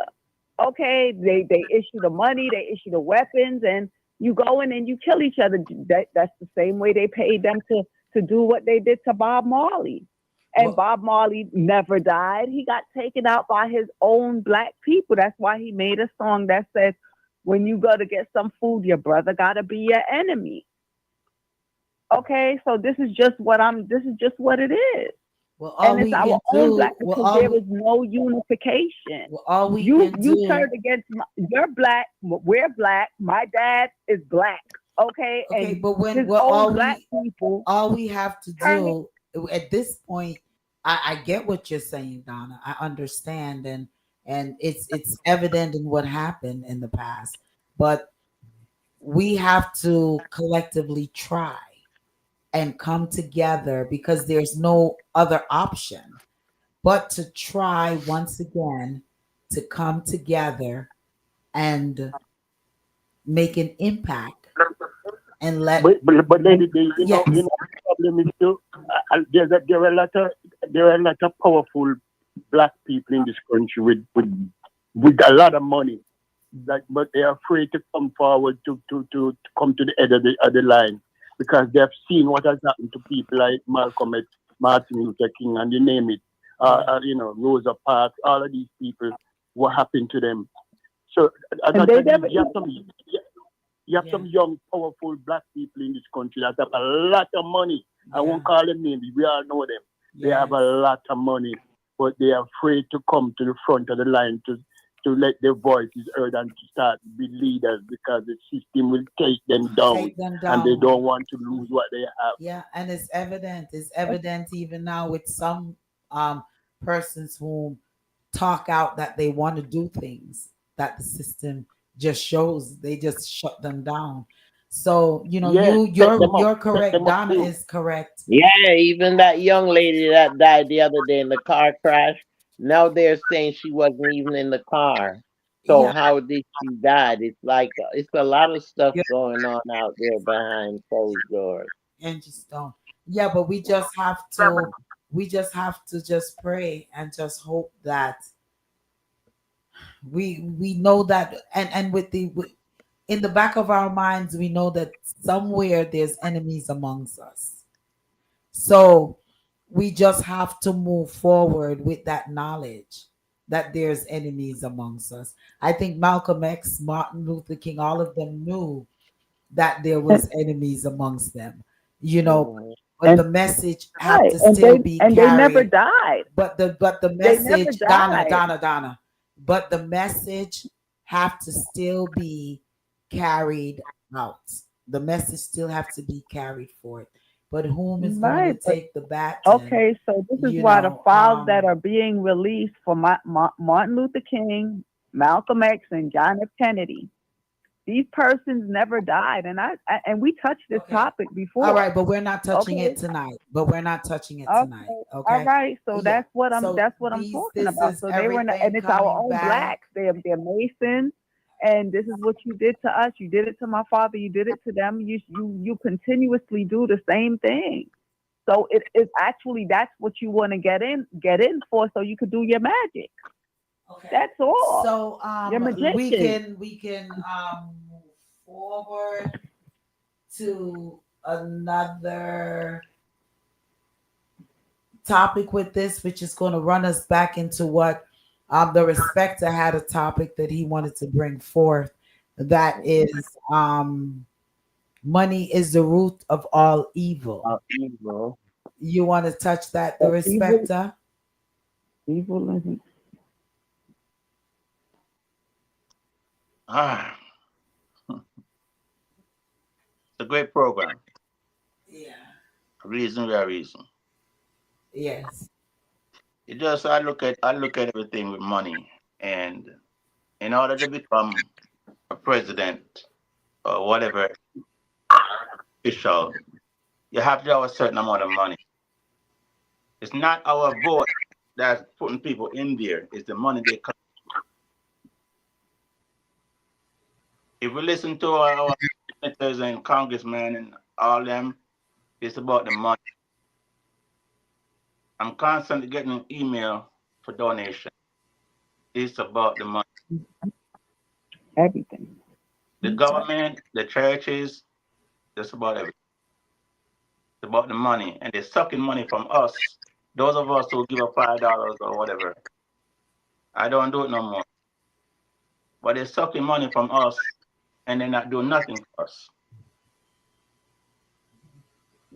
S8: Okay, they issue the money, they issue the weapons, and you go in and you kill each other. That's the same way they paid them to do what they did to Bob Marley. And Bob Marley never died. He got taken out by his own black people. That's why he made a song that says, when you go to get some food, your brother gotta be your enemy. Okay, so this is just what it is.
S3: Well, all
S8: and it's
S3: we
S8: our
S3: can
S8: own
S3: do,
S8: black,
S3: well,
S8: because there is no unification.
S3: well, all we
S8: You
S3: can do,
S8: turned against you're black, we're black, my dad is black. Okay,
S3: okay,
S8: and
S3: but when
S8: his
S3: well,
S8: own black people.
S3: all we have to
S8: turn
S3: do at this point, I get what you're saying, Donna. I understand, and it's evident in what happened in the past, but we have to collectively try and come together because there's no other option but to try once again to come together and make an impact and let.
S10: But Lady D,
S3: Yes.
S10: the problem is too. There are a lot of powerful black people in this country with a lot of money, but they are afraid to come forward to come to the head of the line because they have seen what has happened to people like Malcolm X, Martin Luther King, and you name it. Rosa Parks, all of these people, what happened to them. So you have some young, powerful black people in this country that have a lot of money. I won't call them names. We all know them. They have a lot of money, but they are afraid to come to the front of the line to let their voices heard and to start be leaders because the system will take them down, and they don't want to lose what they have.
S3: Yeah, and it's evident. It's evident even now with some persons who talk out that they want to do things that the system just shows they just shut them down. So you're correct. Donna is correct.
S4: Yeah, even that young lady that died the other day in the car crash. Now they're saying she wasn't even in the car. So
S3: Yeah.
S4: how did she die? It's like it's a lot of stuff
S3: Yeah.
S4: going on out there behind closed doors.
S3: And just don't. Yeah, but we just have to just pray and just hope that we know that and in the back of our minds we know that somewhere there's enemies amongst us. So we just have to move forward with that knowledge that there's enemies amongst us. I think Malcolm X, Martin Luther King, all of them knew that there was enemies amongst them. But the message have to still be carried.
S8: And they never died.
S3: But the message, Donna. But the message have to still be carried out. The message still have to be carried forth. But whom is going to take the baton?
S8: Okay, so this is why the files that are being released for Martin Luther King, Malcolm X, and John F. Kennedy. These persons never died, and we touched this topic before.
S3: All right, but we're not touching it tonight. Okay.
S8: All right, so that's what I'm talking about. So they were not, and it's our own blacks. They're Masons. and this is what you did to us. You did it to my father. You did it to them. You continuously do the same thing. So it is actually that's what you want to get in for, so you could do your magic.
S3: Okay.
S8: That's all.
S3: So
S8: Your
S3: we
S8: magician.
S3: can move forward to another topic with this, which is going to run us back into what the respecter had a topic that he wanted to bring forth. That is money is the root of all evil.
S4: Evil.
S3: You want to touch that, the
S4: But evil,
S3: respecter?
S8: Evil isn't.
S7: Ah, it's a great program.
S3: Yeah.
S7: Reason where reason.
S3: Yes.
S7: It just I look at everything with money, and in order to become a president or whatever official, you have to have a certain amount of money. It's not our vote that's putting people in there; it's the money they collect. If we listen to our senators and congressmen and all them, it's about the money. I'm constantly getting an email for donation. It's about the money.
S8: Everything.
S7: The government, the churches, that's about everything. It's about the money, and they're sucking money from us. Those of us who give up $5 or whatever. I don't do it no more. But they're sucking money from us, and they're not doing nothing for us.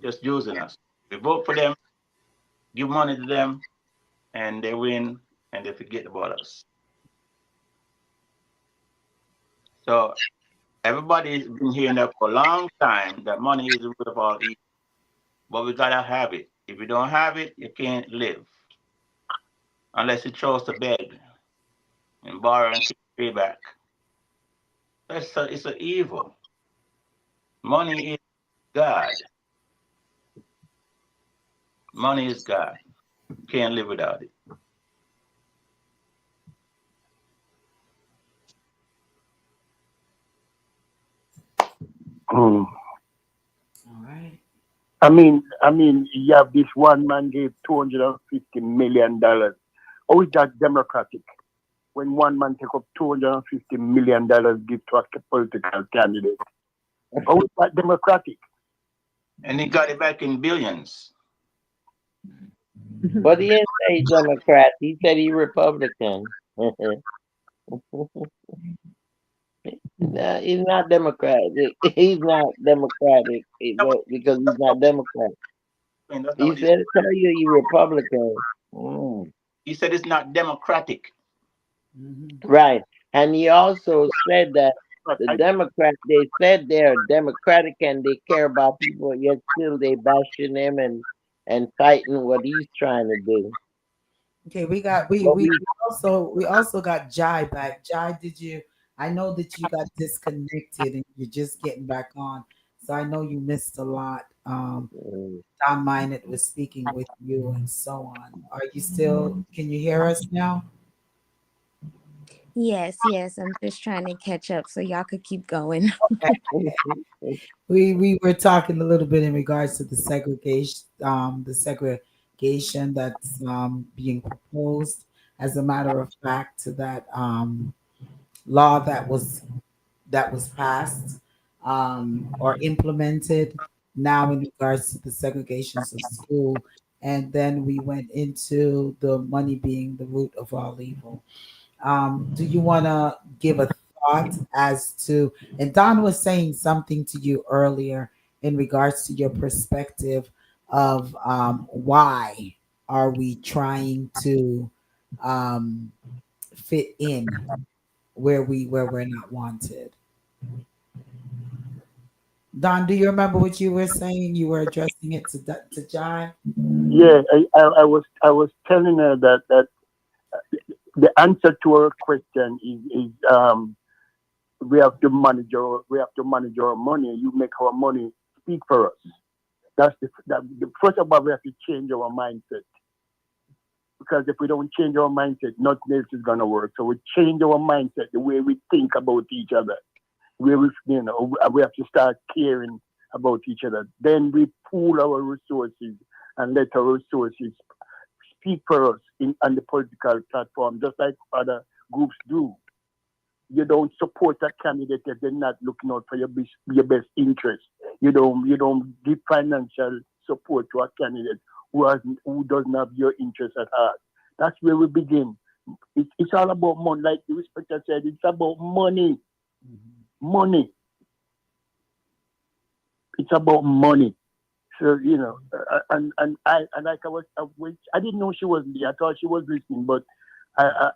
S7: Just using us. We vote for them, give money to them, and they win, and they forget about us. So everybody's been hearing that for a long time that money is the root of all evil. But we gotta have it. If you don't have it, you can't live unless you chose to beg and borrow and pay back. It's an evil. Money is God. Money is God. Can't live without it.
S10: Mm.
S3: All right.
S10: I mean, you have this one man gave $250 million. How is that democratic? When one man take up $250 million give to a political candidate, how is that democratic?
S7: And he got it back in billions.
S4: but he didn't say Democrat. He said he Republican. Nah, he's not Democratic. He's not Democratic because he's not Democrat.
S7: And that's not
S4: He
S7: what he said.
S4: said, "Tell you he Republican." Mm.
S7: He said it's not democratic.
S4: Right, and he also said that
S10: But
S4: the Democrat. They said they're Democratic and they care about people, yet still they bashing him and fighting what he's trying to do.
S3: Okay, we got we
S4: What
S3: we
S4: we
S3: we also got Jai back. Jai, did you? I know that you got disconnected and you're just getting back on, so I know you missed a lot.
S4: mm,
S3: Don Minot was speaking with you and so on. Are you still? Can you hear us now?
S11: Yes, yes. I'm just trying to catch up so y'all could keep going.
S3: Okay. We were talking a little bit in regards to the segregation that's being proposed. As a matter of fact, to that law that was passed or implemented now in regards to the segregations of school. And then we went into the money being the root of all evil. Do you want to give a thought as to, and Don was saying something to you earlier in regards to your perspective of why are we trying to um, fit in where we're not wanted. Don, do you remember what you were saying? You were addressing it to Jai.
S10: yeah, I was telling her that the answer to her question is we have to manage our money. You make our money speak for us. That's the first of all we have to change our mindset. Because if we don't change our mindset, nothing else is gonna work. So we change our mindset, the way we think about each other, where we have to start caring about each other. Then we pool our resources and let our resources speak for us on the political platform, just like other groups do. You don't support a candidate if they're not looking out for your best interest. You don't give financial support to a candidate who doesn't have your interest at heart. That's where we begin. It's all about money. Like the respecter said, it's about money. Money. It's about money. So and like I didn't know she wasn't there. I thought she was listening, but I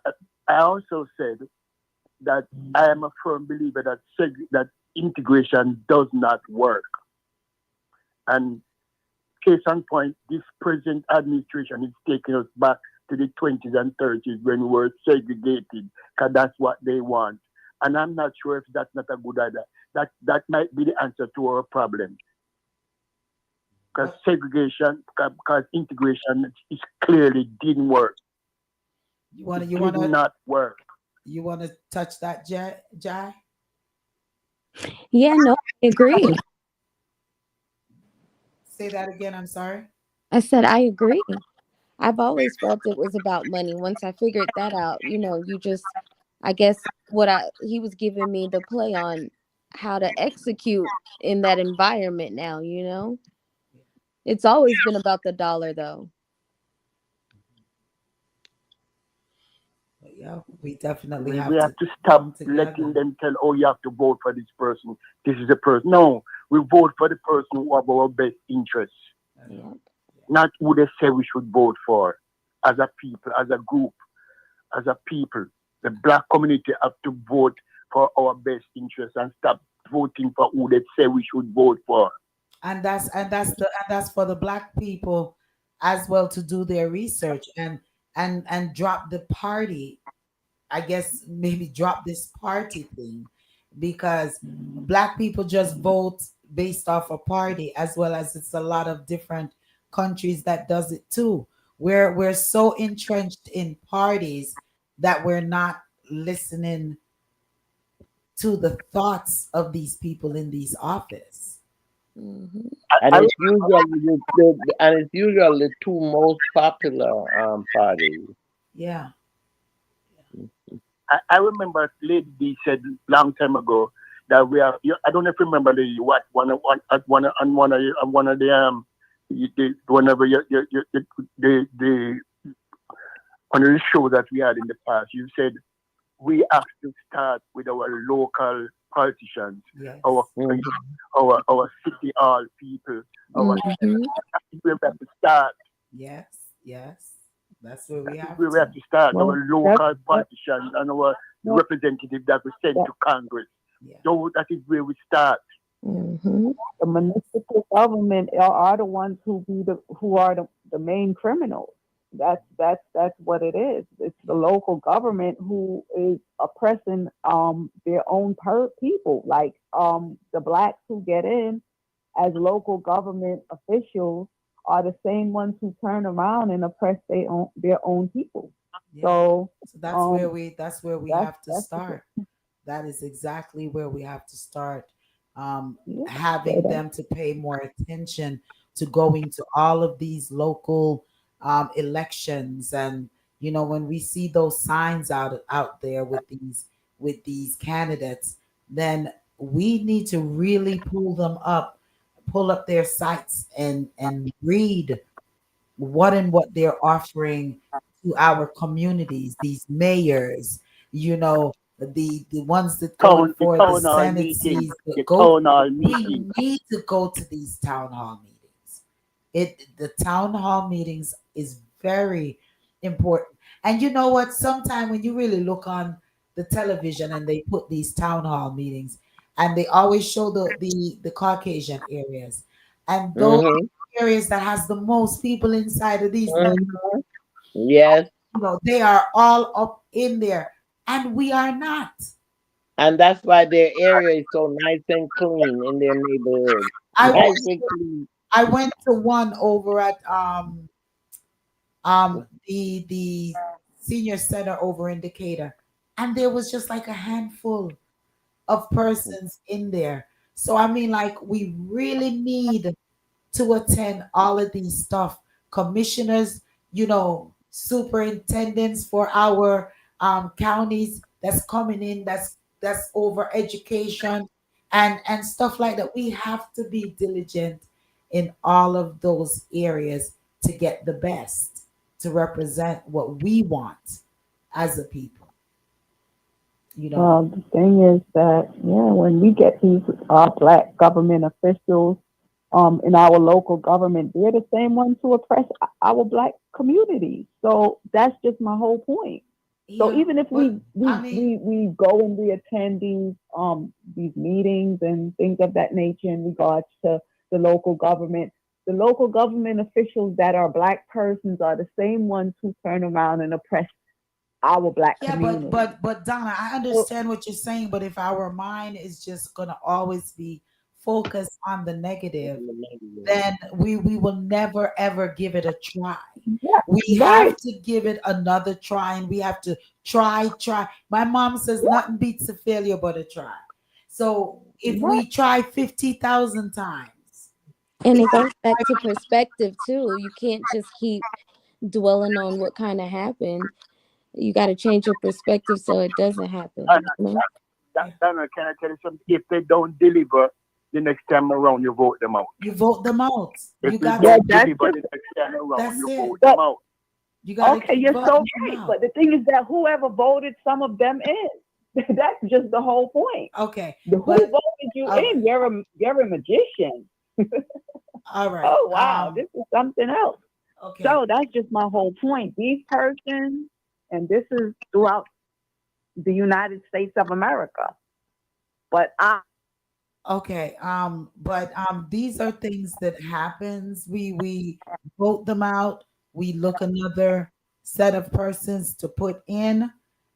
S10: also said that I am a firm believer that integration does not work. And case in point, this present administration is taking us back to the 20s and 30s when we were segregated, because that's what they want. And I'm not sure if that's not a good idea. That might be the answer to our problem. Because segregation, because integration is clearly didn't work. It did not work.
S3: You want to touch that, Jai?
S11: Yeah, no, I agree.
S3: Say that again. I'm sorry.
S11: I said I agree. I've always felt it was about money. Once I figured that out, you just, I guess he was giving me the play on how to execute in that environment now. It's always been about the dollar though.
S3: Yeah, we definitely
S10: We
S3: have
S10: have
S3: to
S10: to stop
S3: come together.
S10: letting them tell, oh, you have to vote for this person. This is the person. No, we vote for the person who have our best interests,
S11: Yeah.
S10: not who they say we should vote for. As a people, as a group, as a people, the black community have to vote for our best interests and stop voting for who they say we should vote for.
S3: And that's for the black people as well to do their research and drop the party. I guess maybe drop this party thing, because black people just vote based off a party, as well as it's a lot of different countries that does it too. We're so entrenched in parties that we're not listening to the thoughts of these people in these office.
S11: Hmm.
S4: And
S10: I,
S4: it's usually the two most popular parties.
S3: Yeah.
S10: I remember Lady D said long time ago that we are. I don't know if you remember the what one of whenever the on the show that we had in the past, you said we have to start with our local politicians,
S3: Yes.
S4: Mhm.
S10: our city hall people, our
S11: Hmm.
S10: we have to start.
S3: Yes. Yes. That's where we have
S10: We have
S3: to.
S10: to start
S8: Well,
S10: our local politicians and our
S8: that,
S10: representatives that we send to Congress.
S3: Yeah.
S10: So that is where we start.
S11: Hmm.
S8: the municipal government are the ones who are the main criminals. That's what it is. It's the local government who is oppressing their own people. Like the blacks who get in as local government officials are the same ones who turn around and oppress their own people.
S3: Yeah.
S8: So
S3: So that's where
S8: um
S3: we
S8: that's
S3: have to
S8: that's
S3: start. That is exactly where we have to start.
S8: yeah. So
S3: Having
S8: that
S3: them to pay more attention to going to all of these local elections, and when we see those signs out there with these candidates, then we need to really pull up their sites and read what they're offering to our communities, these mayors, the ones that going
S10: The
S3: for the
S10: town hall
S3: Senate
S10: meeting,
S3: seats.
S10: the town hall
S3: We
S10: meeting.
S3: need to go to these town hall meetings. The town hall meetings is very important. And you know what? Sometime when you really look on the television and they put these town hall meetings, and they always show the Caucasian areas, and those
S4: Mhm.
S3: areas that has the most people inside of these meetings,
S4: Mhm. Yes,
S3: they are all up in there, and we are not.
S4: and that's why their area is so nice and clean in their neighborhood.
S3: I went
S4: Nice and clean.
S3: I went to one over at the senior center over in Decatur, and there was just like a handful of persons in there. So I mean, like we really need to attend all of these stuff. Commissioners, superintendents for our counties that's coming in, that's over education and stuff like that. We have to be diligent in all of those areas to get the best, to represent what we want as a people.
S8: Well, the thing is that, yeah, when we get these black government officials in our local government, they're the same ones who oppress our black community. So that's just my whole point. So
S3: Yeah,
S8: even if
S3: but
S8: we
S3: I mean,
S8: we we go and we attend these meetings and things of that nature in regards to the local government officials that are black persons are the same ones who turn around and oppress our black
S3: yeah, but
S8: community.
S3: but but Donna, I
S8: So,
S3: understand what you're saying, but if our mind is just gonna always be focused on the negative, then we will never ever give it a try.
S8: yeah,
S3: We have
S8: right,
S3: to give it another try, and we have to try. My mom says nothing beats a failure but a try. So if
S8: right.
S3: we try 50,000 times,
S11: And
S3: it
S11: it goes back to
S3: might
S11: perspective too. You can't just keep dwelling on what kind of happened. You got to change your perspective so it doesn't happen.
S10: And
S11: You know?
S3: be,
S10: Donna, can I tell you something? If they don't deliver the next time around, you vote them out.
S3: you vote them out.
S10: If
S3: You
S10: they
S3: got
S8: Yeah,
S3: to.
S10: don't
S8: that's
S10: deliver
S8: just
S10: the next time around,
S3: That's
S10: you
S3: it.
S10: vote them
S8: but
S10: out.
S3: You got to
S8: okay.
S3: keep
S8: You're so
S3: voting them
S8: right.
S3: out.
S8: But the thing is that whoever voted some of them in, that's just the whole point.
S3: Okay,
S8: Who
S3: but
S8: voted you
S3: all right,
S8: in? You're a magician.
S3: all right.
S8: Oh wow, this is something else.
S3: Okay,
S8: So that's just my whole point. These persons, and this is throughout the United States of America. But
S3: okay. But these are things that happens. We vote them out. We look another set of persons to put in,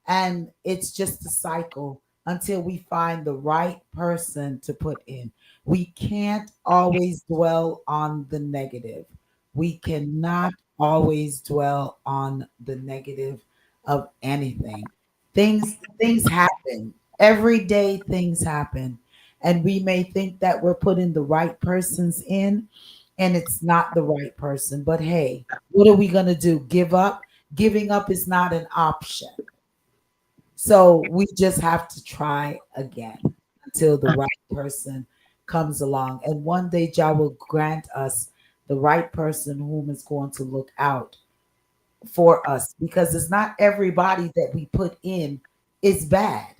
S3: and it's just a cycle until we find the right person to put in. We can't always dwell on the negative. We cannot always dwell on the negative of anything. Things happen. Every day things happen, and we may think that we're putting the right persons in, and it's not the right person. But hey, what are we going to do? Give up? Giving up is not an option. So we just have to try again until the right person comes along. And one day Jah will grant us the right person whom is going to look out for us, because it's not everybody that we put in is bad.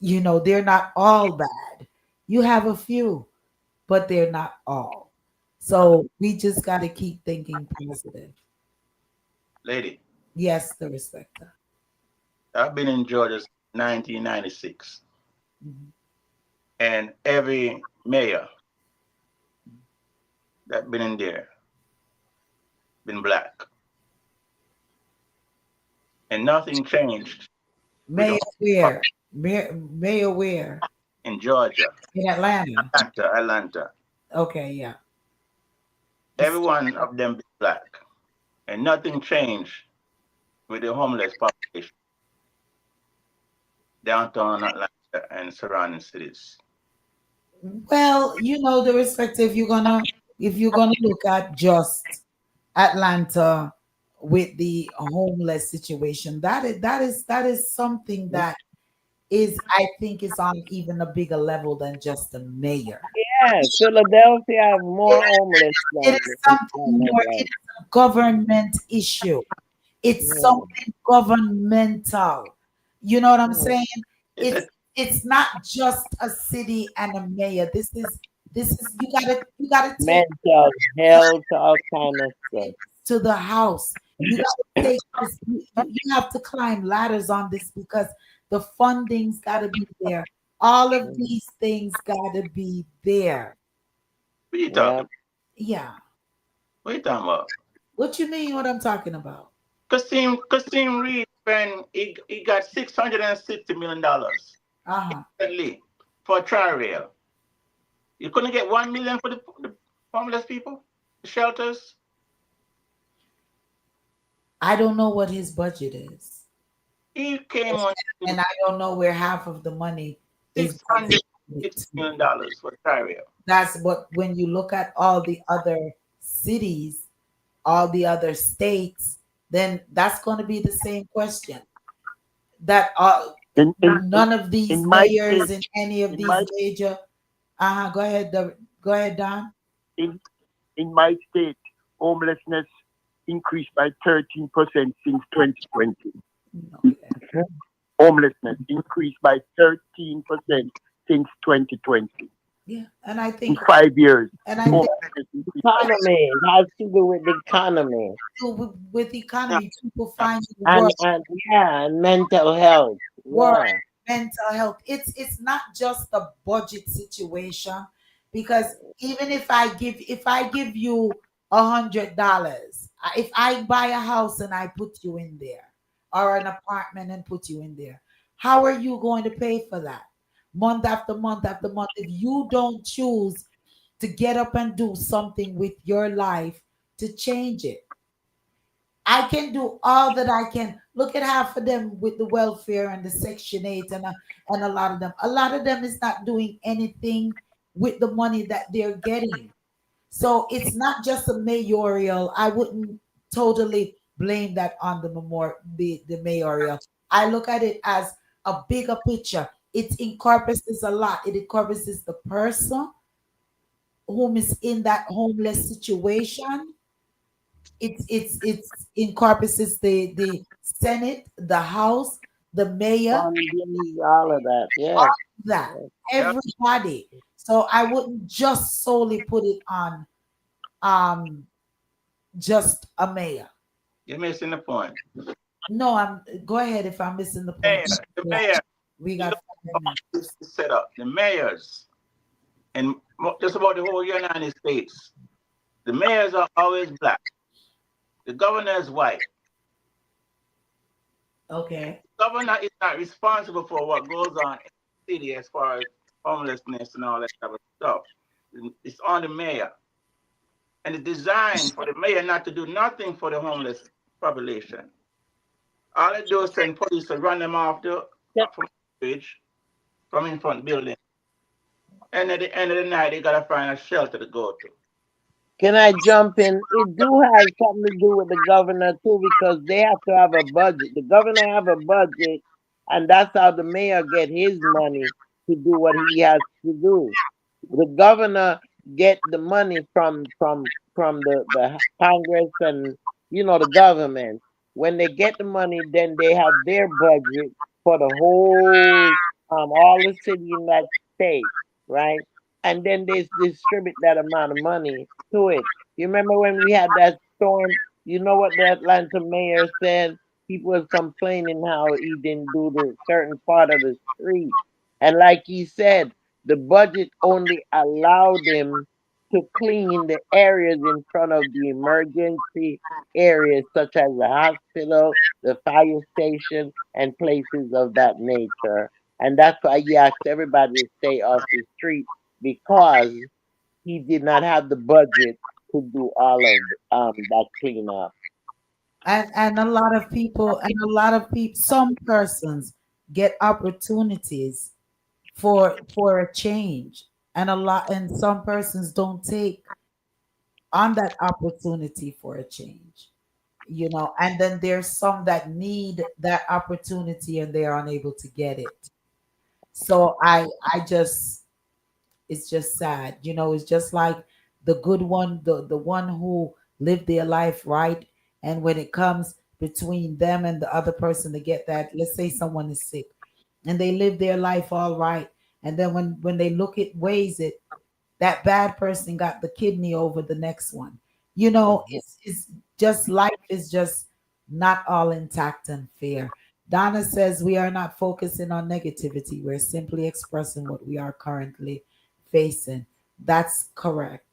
S3: They're not all bad. You have a few, but they're not all. So we just got to keep thinking positive.
S7: Lady,
S3: Yes, the respecter.
S7: I've been in Georgia since 1996,
S3: Mhm.
S7: and every mayor that been in there been black, and nothing changed with the
S3: Mayor where? Mayor where?
S7: in Georgia,
S3: In Atlanta.
S7: Atlanta.
S3: Okay, yeah.
S7: Every
S3: It's
S7: one of them been black, and nothing changed with the homeless population downtown Atlanta and surrounding cities.
S3: well, the respecter, if you're gonna look at just Atlanta with the homeless situation, that is something that is, I think, is on even a bigger level than just the mayor.
S4: Yeah, Philadelphia have more
S3: It,
S4: homeless
S3: it
S4: than
S3: is something more. It is a government issue. It's
S4: yeah.
S3: something governmental. You know what I'm
S4: Yeah.
S3: saying?
S7: It's
S3: It's
S7: a
S3: it's not just a city and a mayor. This is you gotta take
S4: Mental health, all kind of stuff.
S3: to the house. You gotta take this. You have to climb ladders on this because the funding's gotta be there. All of
S4: Mm.
S3: these things gotta be there.
S7: what you
S4: Yeah,
S7: talking?
S3: Yeah.
S7: What you talking about?
S3: What you mean? What I'm talking about?
S7: Kasim Reed when he got $660 million
S3: Uh huh.
S7: instantly for a trial rail. You couldn't get 1 million for the homeless people, the shelters.
S3: I don't know what his budget is.
S7: He came on to
S3: And I don't know where half of the money is
S7: six hundred
S3: dedicated
S7: fifty
S3: to.
S7: million dollars for Ontario.
S3: That's what, when you look at all the other cities, all the other states, then that's going to be the same question. That
S10: In in
S3: none of these
S10: in my
S3: mayors
S10: state,
S3: in any of
S10: in
S3: these
S10: my
S3: major. Go ahead. Go ahead, Don.
S10: in in my state, homelessness increased by 13% since 2020.
S3: Okay.
S10: Homelessness increased by 13% since 2020.
S3: Yeah, and I
S10: In
S3: think,
S10: 5 years,
S3: and I think
S10: homelessness increased by
S4: Economy. It has to do with the economy
S3: with the
S7: Yeah,
S3: economy, people
S7: yeah.
S3: finding work,
S4: and yeah, and mental health.
S3: work,
S4: Yeah.
S3: mental health. It's not just a budget situation, because even if I give you $100, if I buy a house and I put you in there, or an apartment and put you in there, how are you going to pay for that month after month after month if you don't choose to get up and do something with your life to change it? I can do all that I can. Look at half of them with the welfare and the Section 8, and a lot of them. A lot of them is not doing anything with the money that they're getting. So it's not just a mayoral. I wouldn't totally blame that on the mayoral. I look at it as a bigger picture. It encompasses a lot. It encompasses the person whom is in that homeless situation. It's encompasses the Senate, the House, the mayor,
S4: Funding, all of that.
S3: all
S4: Yes.
S3: of that,
S4: Yes.
S7: Yeah.
S3: everybody. So I wouldn't just solely put it on um just a mayor.
S7: You're missing the point.
S3: No, I'm go ahead if I'm missing the point.
S7: Mayor, the mayor,
S3: We
S7: you
S3: got
S7: look
S3: 5 minutes.
S7: at this set up. The mayors and just about the whole United States, the mayors are always black. The governor is white.
S3: Okay.
S7: Governor is not responsible for what goes on in the city as far as homelessness and all that type of stuff. It's on the mayor. And it's designed for the mayor not to do nothing for the homeless population. All they do is send police to run them off from the bridge, from in front building. And at the end of the night, they gotta find a shelter to go to.
S4: Can I jump in? It do have something to do with the governor too, because they have to have a budget. The governor have a budget, and that's how the mayor get his money to do what he has to do. The governor get the money from the Congress and the government. When they get the money, then they have their budget for the whole all the city in that state, right? And then they distribute that amount of money to it. You remember when we had that storm? You know what the Atlanta mayor said? People was complaining how he didn't do the certain part of the street. And like he said, the budget only allowed him to clean the areas in front of the emergency areas, such as the hospital, the fire station, and places of that nature. And that's why he asked everybody to stay off the street, because he did not have the budget to do all of that cleanup.
S3: And a lot of people, some persons get opportunities for a change, and some persons don't take on that opportunity for a change, and then there's some that need that opportunity and they're unable to get it. So I just it's just sad. It's just like the good one, the one who lived their life right, and when it comes between them and the other person to get that, let's say someone is sick and they live their life all right, and then when they look at weighs it, that bad person got the kidney over the next one. It's just life is just not all intact and fair. Donna says we are not focusing on negativity. We're simply expressing what we are currently facing. That's correct.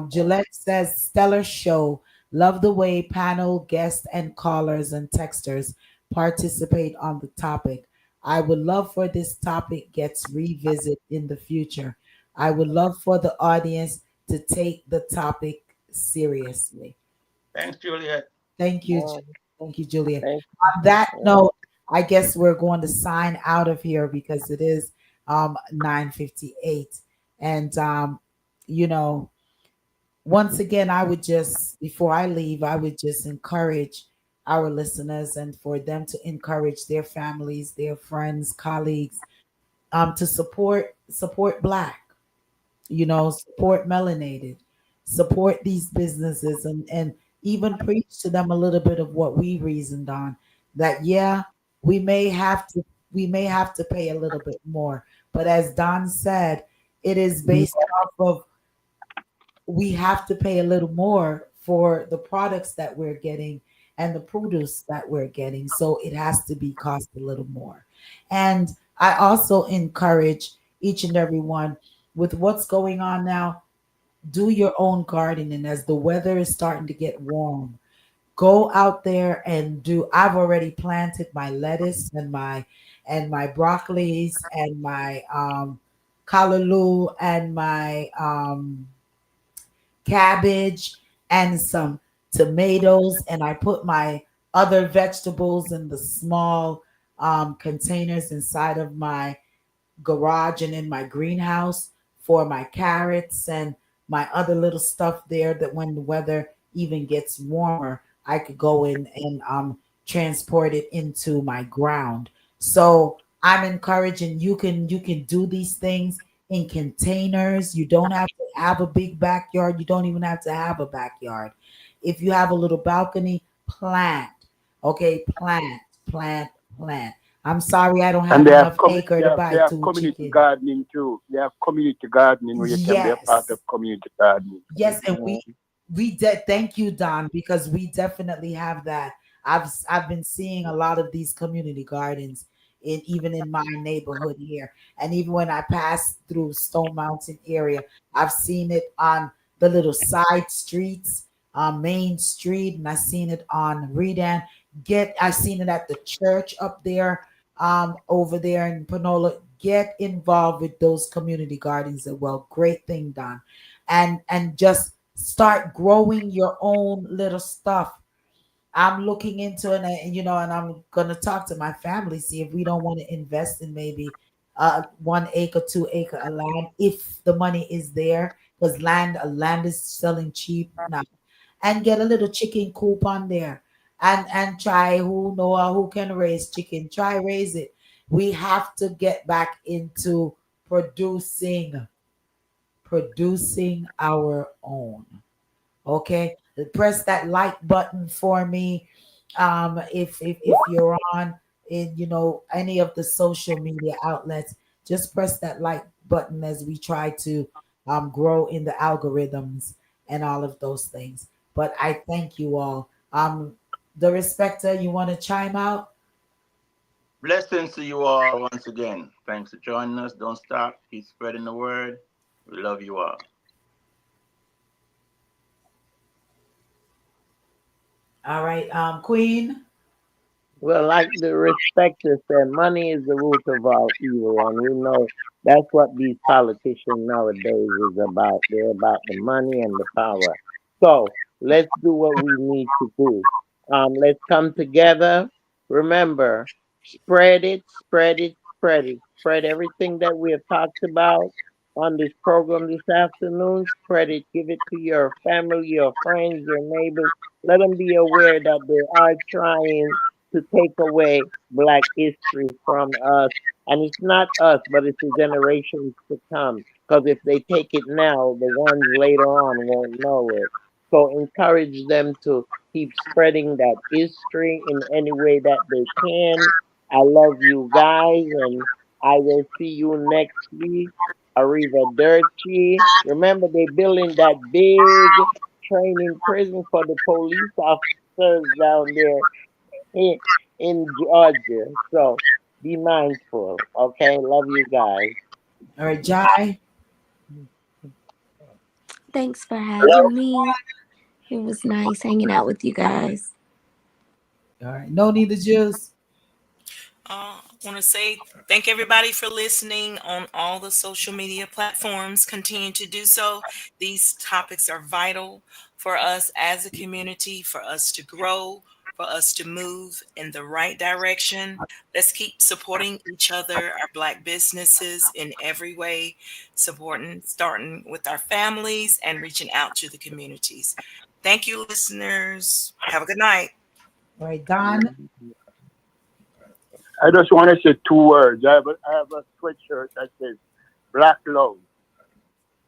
S3: Gillette says stellar show. Love the way panel guests and callers and texters participate on the topic. I would love for this topic gets revisit in the future. I would love for the audience to take the topic seriously.
S7: Thanks, Juliet.
S3: Thank you.
S4: Uh,
S3: Thank you, Juliet.
S4: Thank
S3: On that
S4: you.
S3: note, I guess we're going to sign out of here because it is 9:58. And you know, once again, I would just before I leave, I would just encourage our listeners and for them to encourage their families, their friends, colleagues, to support black, support melanated, support these businesses, and even preach to them a little bit of what we reasoned on, that yeah, we may have to we may have to pay a little bit more, but as Don said, it is based off of we have to pay a little more for the products that we're getting and the produce that we're getting. So it has to be cost a little more. And I also encourage each and every one with what's going on now, do your own gardening as the weather is starting to get warm. Go out there and do. I've already planted my lettuce and my broccolis and my callaloo and my cabbage and some tomatoes, and I put my other vegetables in the small containers inside of my garage and in my greenhouse for my carrots and my other little stuff there, that when the weather even gets warmer, I could go in and transport it into my ground. So I'm encouraging you can do these things in containers. You don't have to have a big backyard. You don't even have to have a backyard. If you have a little balcony, plant. Okay, plant, plant. I'm sorry I don't
S10: And
S3: have enough acre to
S10: they
S3: buy
S10: have
S3: two
S10: community
S3: chicken.
S10: gardening too. They have community gardening where you can be a part
S3: Yes.
S10: of community gardening.
S3: Yes, and we did. Thank you, Don, because we definitely have that. I've been seeing a lot of these community gardens in even in my neighborhood here, and even when I pass through Stone Mountain area, I've seen it on the little side streets, on Main Street, and I've seen it on Redan. I've seen it at the church up there, over there in Panola. Get involved with those community gardens as well. Great thing, Don, and just start growing your own little stuff. I'm looking into it, and I'm gonna talk to my family, see if we don't want to invest in maybe 1 acre, 2 acre of land if the money is there, because land is selling cheap now, and get a little chicken coop on there, and try, who know who can raise chicken, try raise it. We have to get back into producing producing our own. Okay, press that like button for me. If you're on in any of the social media outlets, just press that like button as we try to grow in the algorithms and all of those things. But I thank you all. The Respecter, you want to chime out?
S7: Blessings to you all once again. Thanks for joining us. Don't stop. Keep spreading the word. We love you all.
S3: All right, Queen.
S4: Well, like the respecter said, money is the root of all evil, and we know that's what these politicians nowadays is about. They're about the money and the power. So let's do what we need to do. Let's come together. Remember, spread it, spread it, spread it, spread everything that we have talked about on this program this afternoon. Spread it, give it to your family, your friends, your neighbors. Let them be aware that they are trying to take away black history from us. And it's not us, but it's the generations to come. Because if they take it now, the ones later on won't know it. So encourage them to keep spreading that history in any way that they can. I love you guys, and I will see you next week. Arrivederci. Remember, they're building that big training prison for the police officers down there in, in Georgia. So be mindful. Okay, love you guys.
S3: All right, Jai.
S11: Thanks for having me. It was nice hanging out with you guys.
S3: All right, Noni the Juice.
S5: I want to say thank everybody for listening on all the social media platforms. Continue to do so. These topics are vital for us as a community, for us to grow, for us to move in the right direction. Let's keep supporting each other, our Black businesses in every way, supporting, starting with our families and reaching out to the communities. Thank you, listeners. Have a good night.
S3: All right, Don.
S10: I just want to say two words. I have a sweatshirt that says Black Love.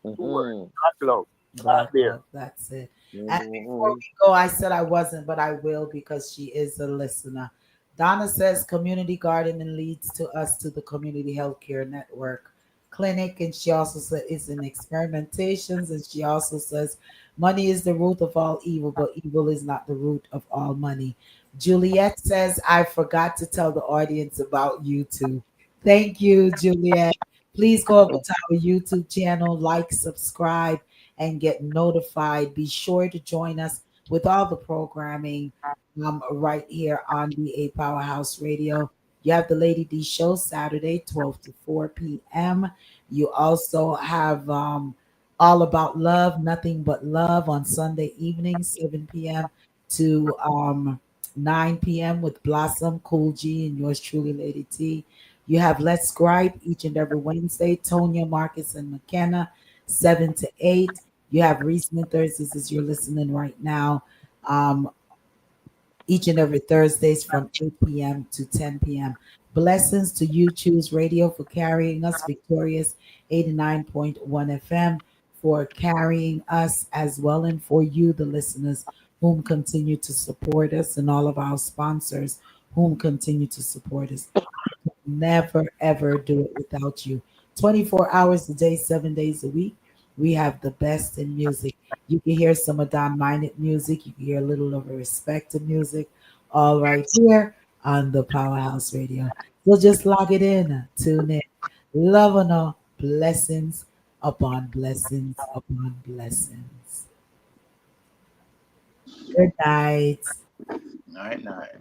S10: Two words.
S4: Mm-hmm.
S10: Black Love.
S3: Black
S10: There.
S3: love, that's it. And before
S4: Mm-hmm.
S3: we go, I said I wasn't, but I will because she is a listener. Donna says community gardening leads to us to the community healthcare network clinic, and she also said it's in experimentations, and she also says money is the root of all evil, but evil is not the root of all money. Juliet says I forgot to tell the audience about YouTube. Thank you, Juliet. Please go over to our YouTube channel, like, subscribe, and get notified. Be sure to join us with all the programming right here on the A Powerhouse Radio. You have the Lady D show Saturday, 12 to 4 p.m. You also have All About Love, Nothing But Love on Sunday evening, 7 p.m. to 9 p.m. with Blossom, Cool G, and yours truly, Lady T. You have Let's Gripe each and every Wednesday, Tonya, Marcus, and McKenna, 7 to 8. You have Reasoning Thursdays as you're listening right now. Um, each and every Thursdays from 8 p.m. to 10 p.m. Blessings to you, Choose Radio, for carrying us, Victorious 89.1 FM, for carrying us as well, and for you, the listeners, whom continue to support us, and all of our sponsors whom continue to support us. Never ever do it without you. 24 hours a day, 7 days a week. We have the best in music. You can hear some of Don Minded music. You can hear a little of a respected music, all right here on the Powerhouse Radio. So just log it in, tune in. Love and all, blessings upon blessings upon blessings. Good night.
S7: Night, night.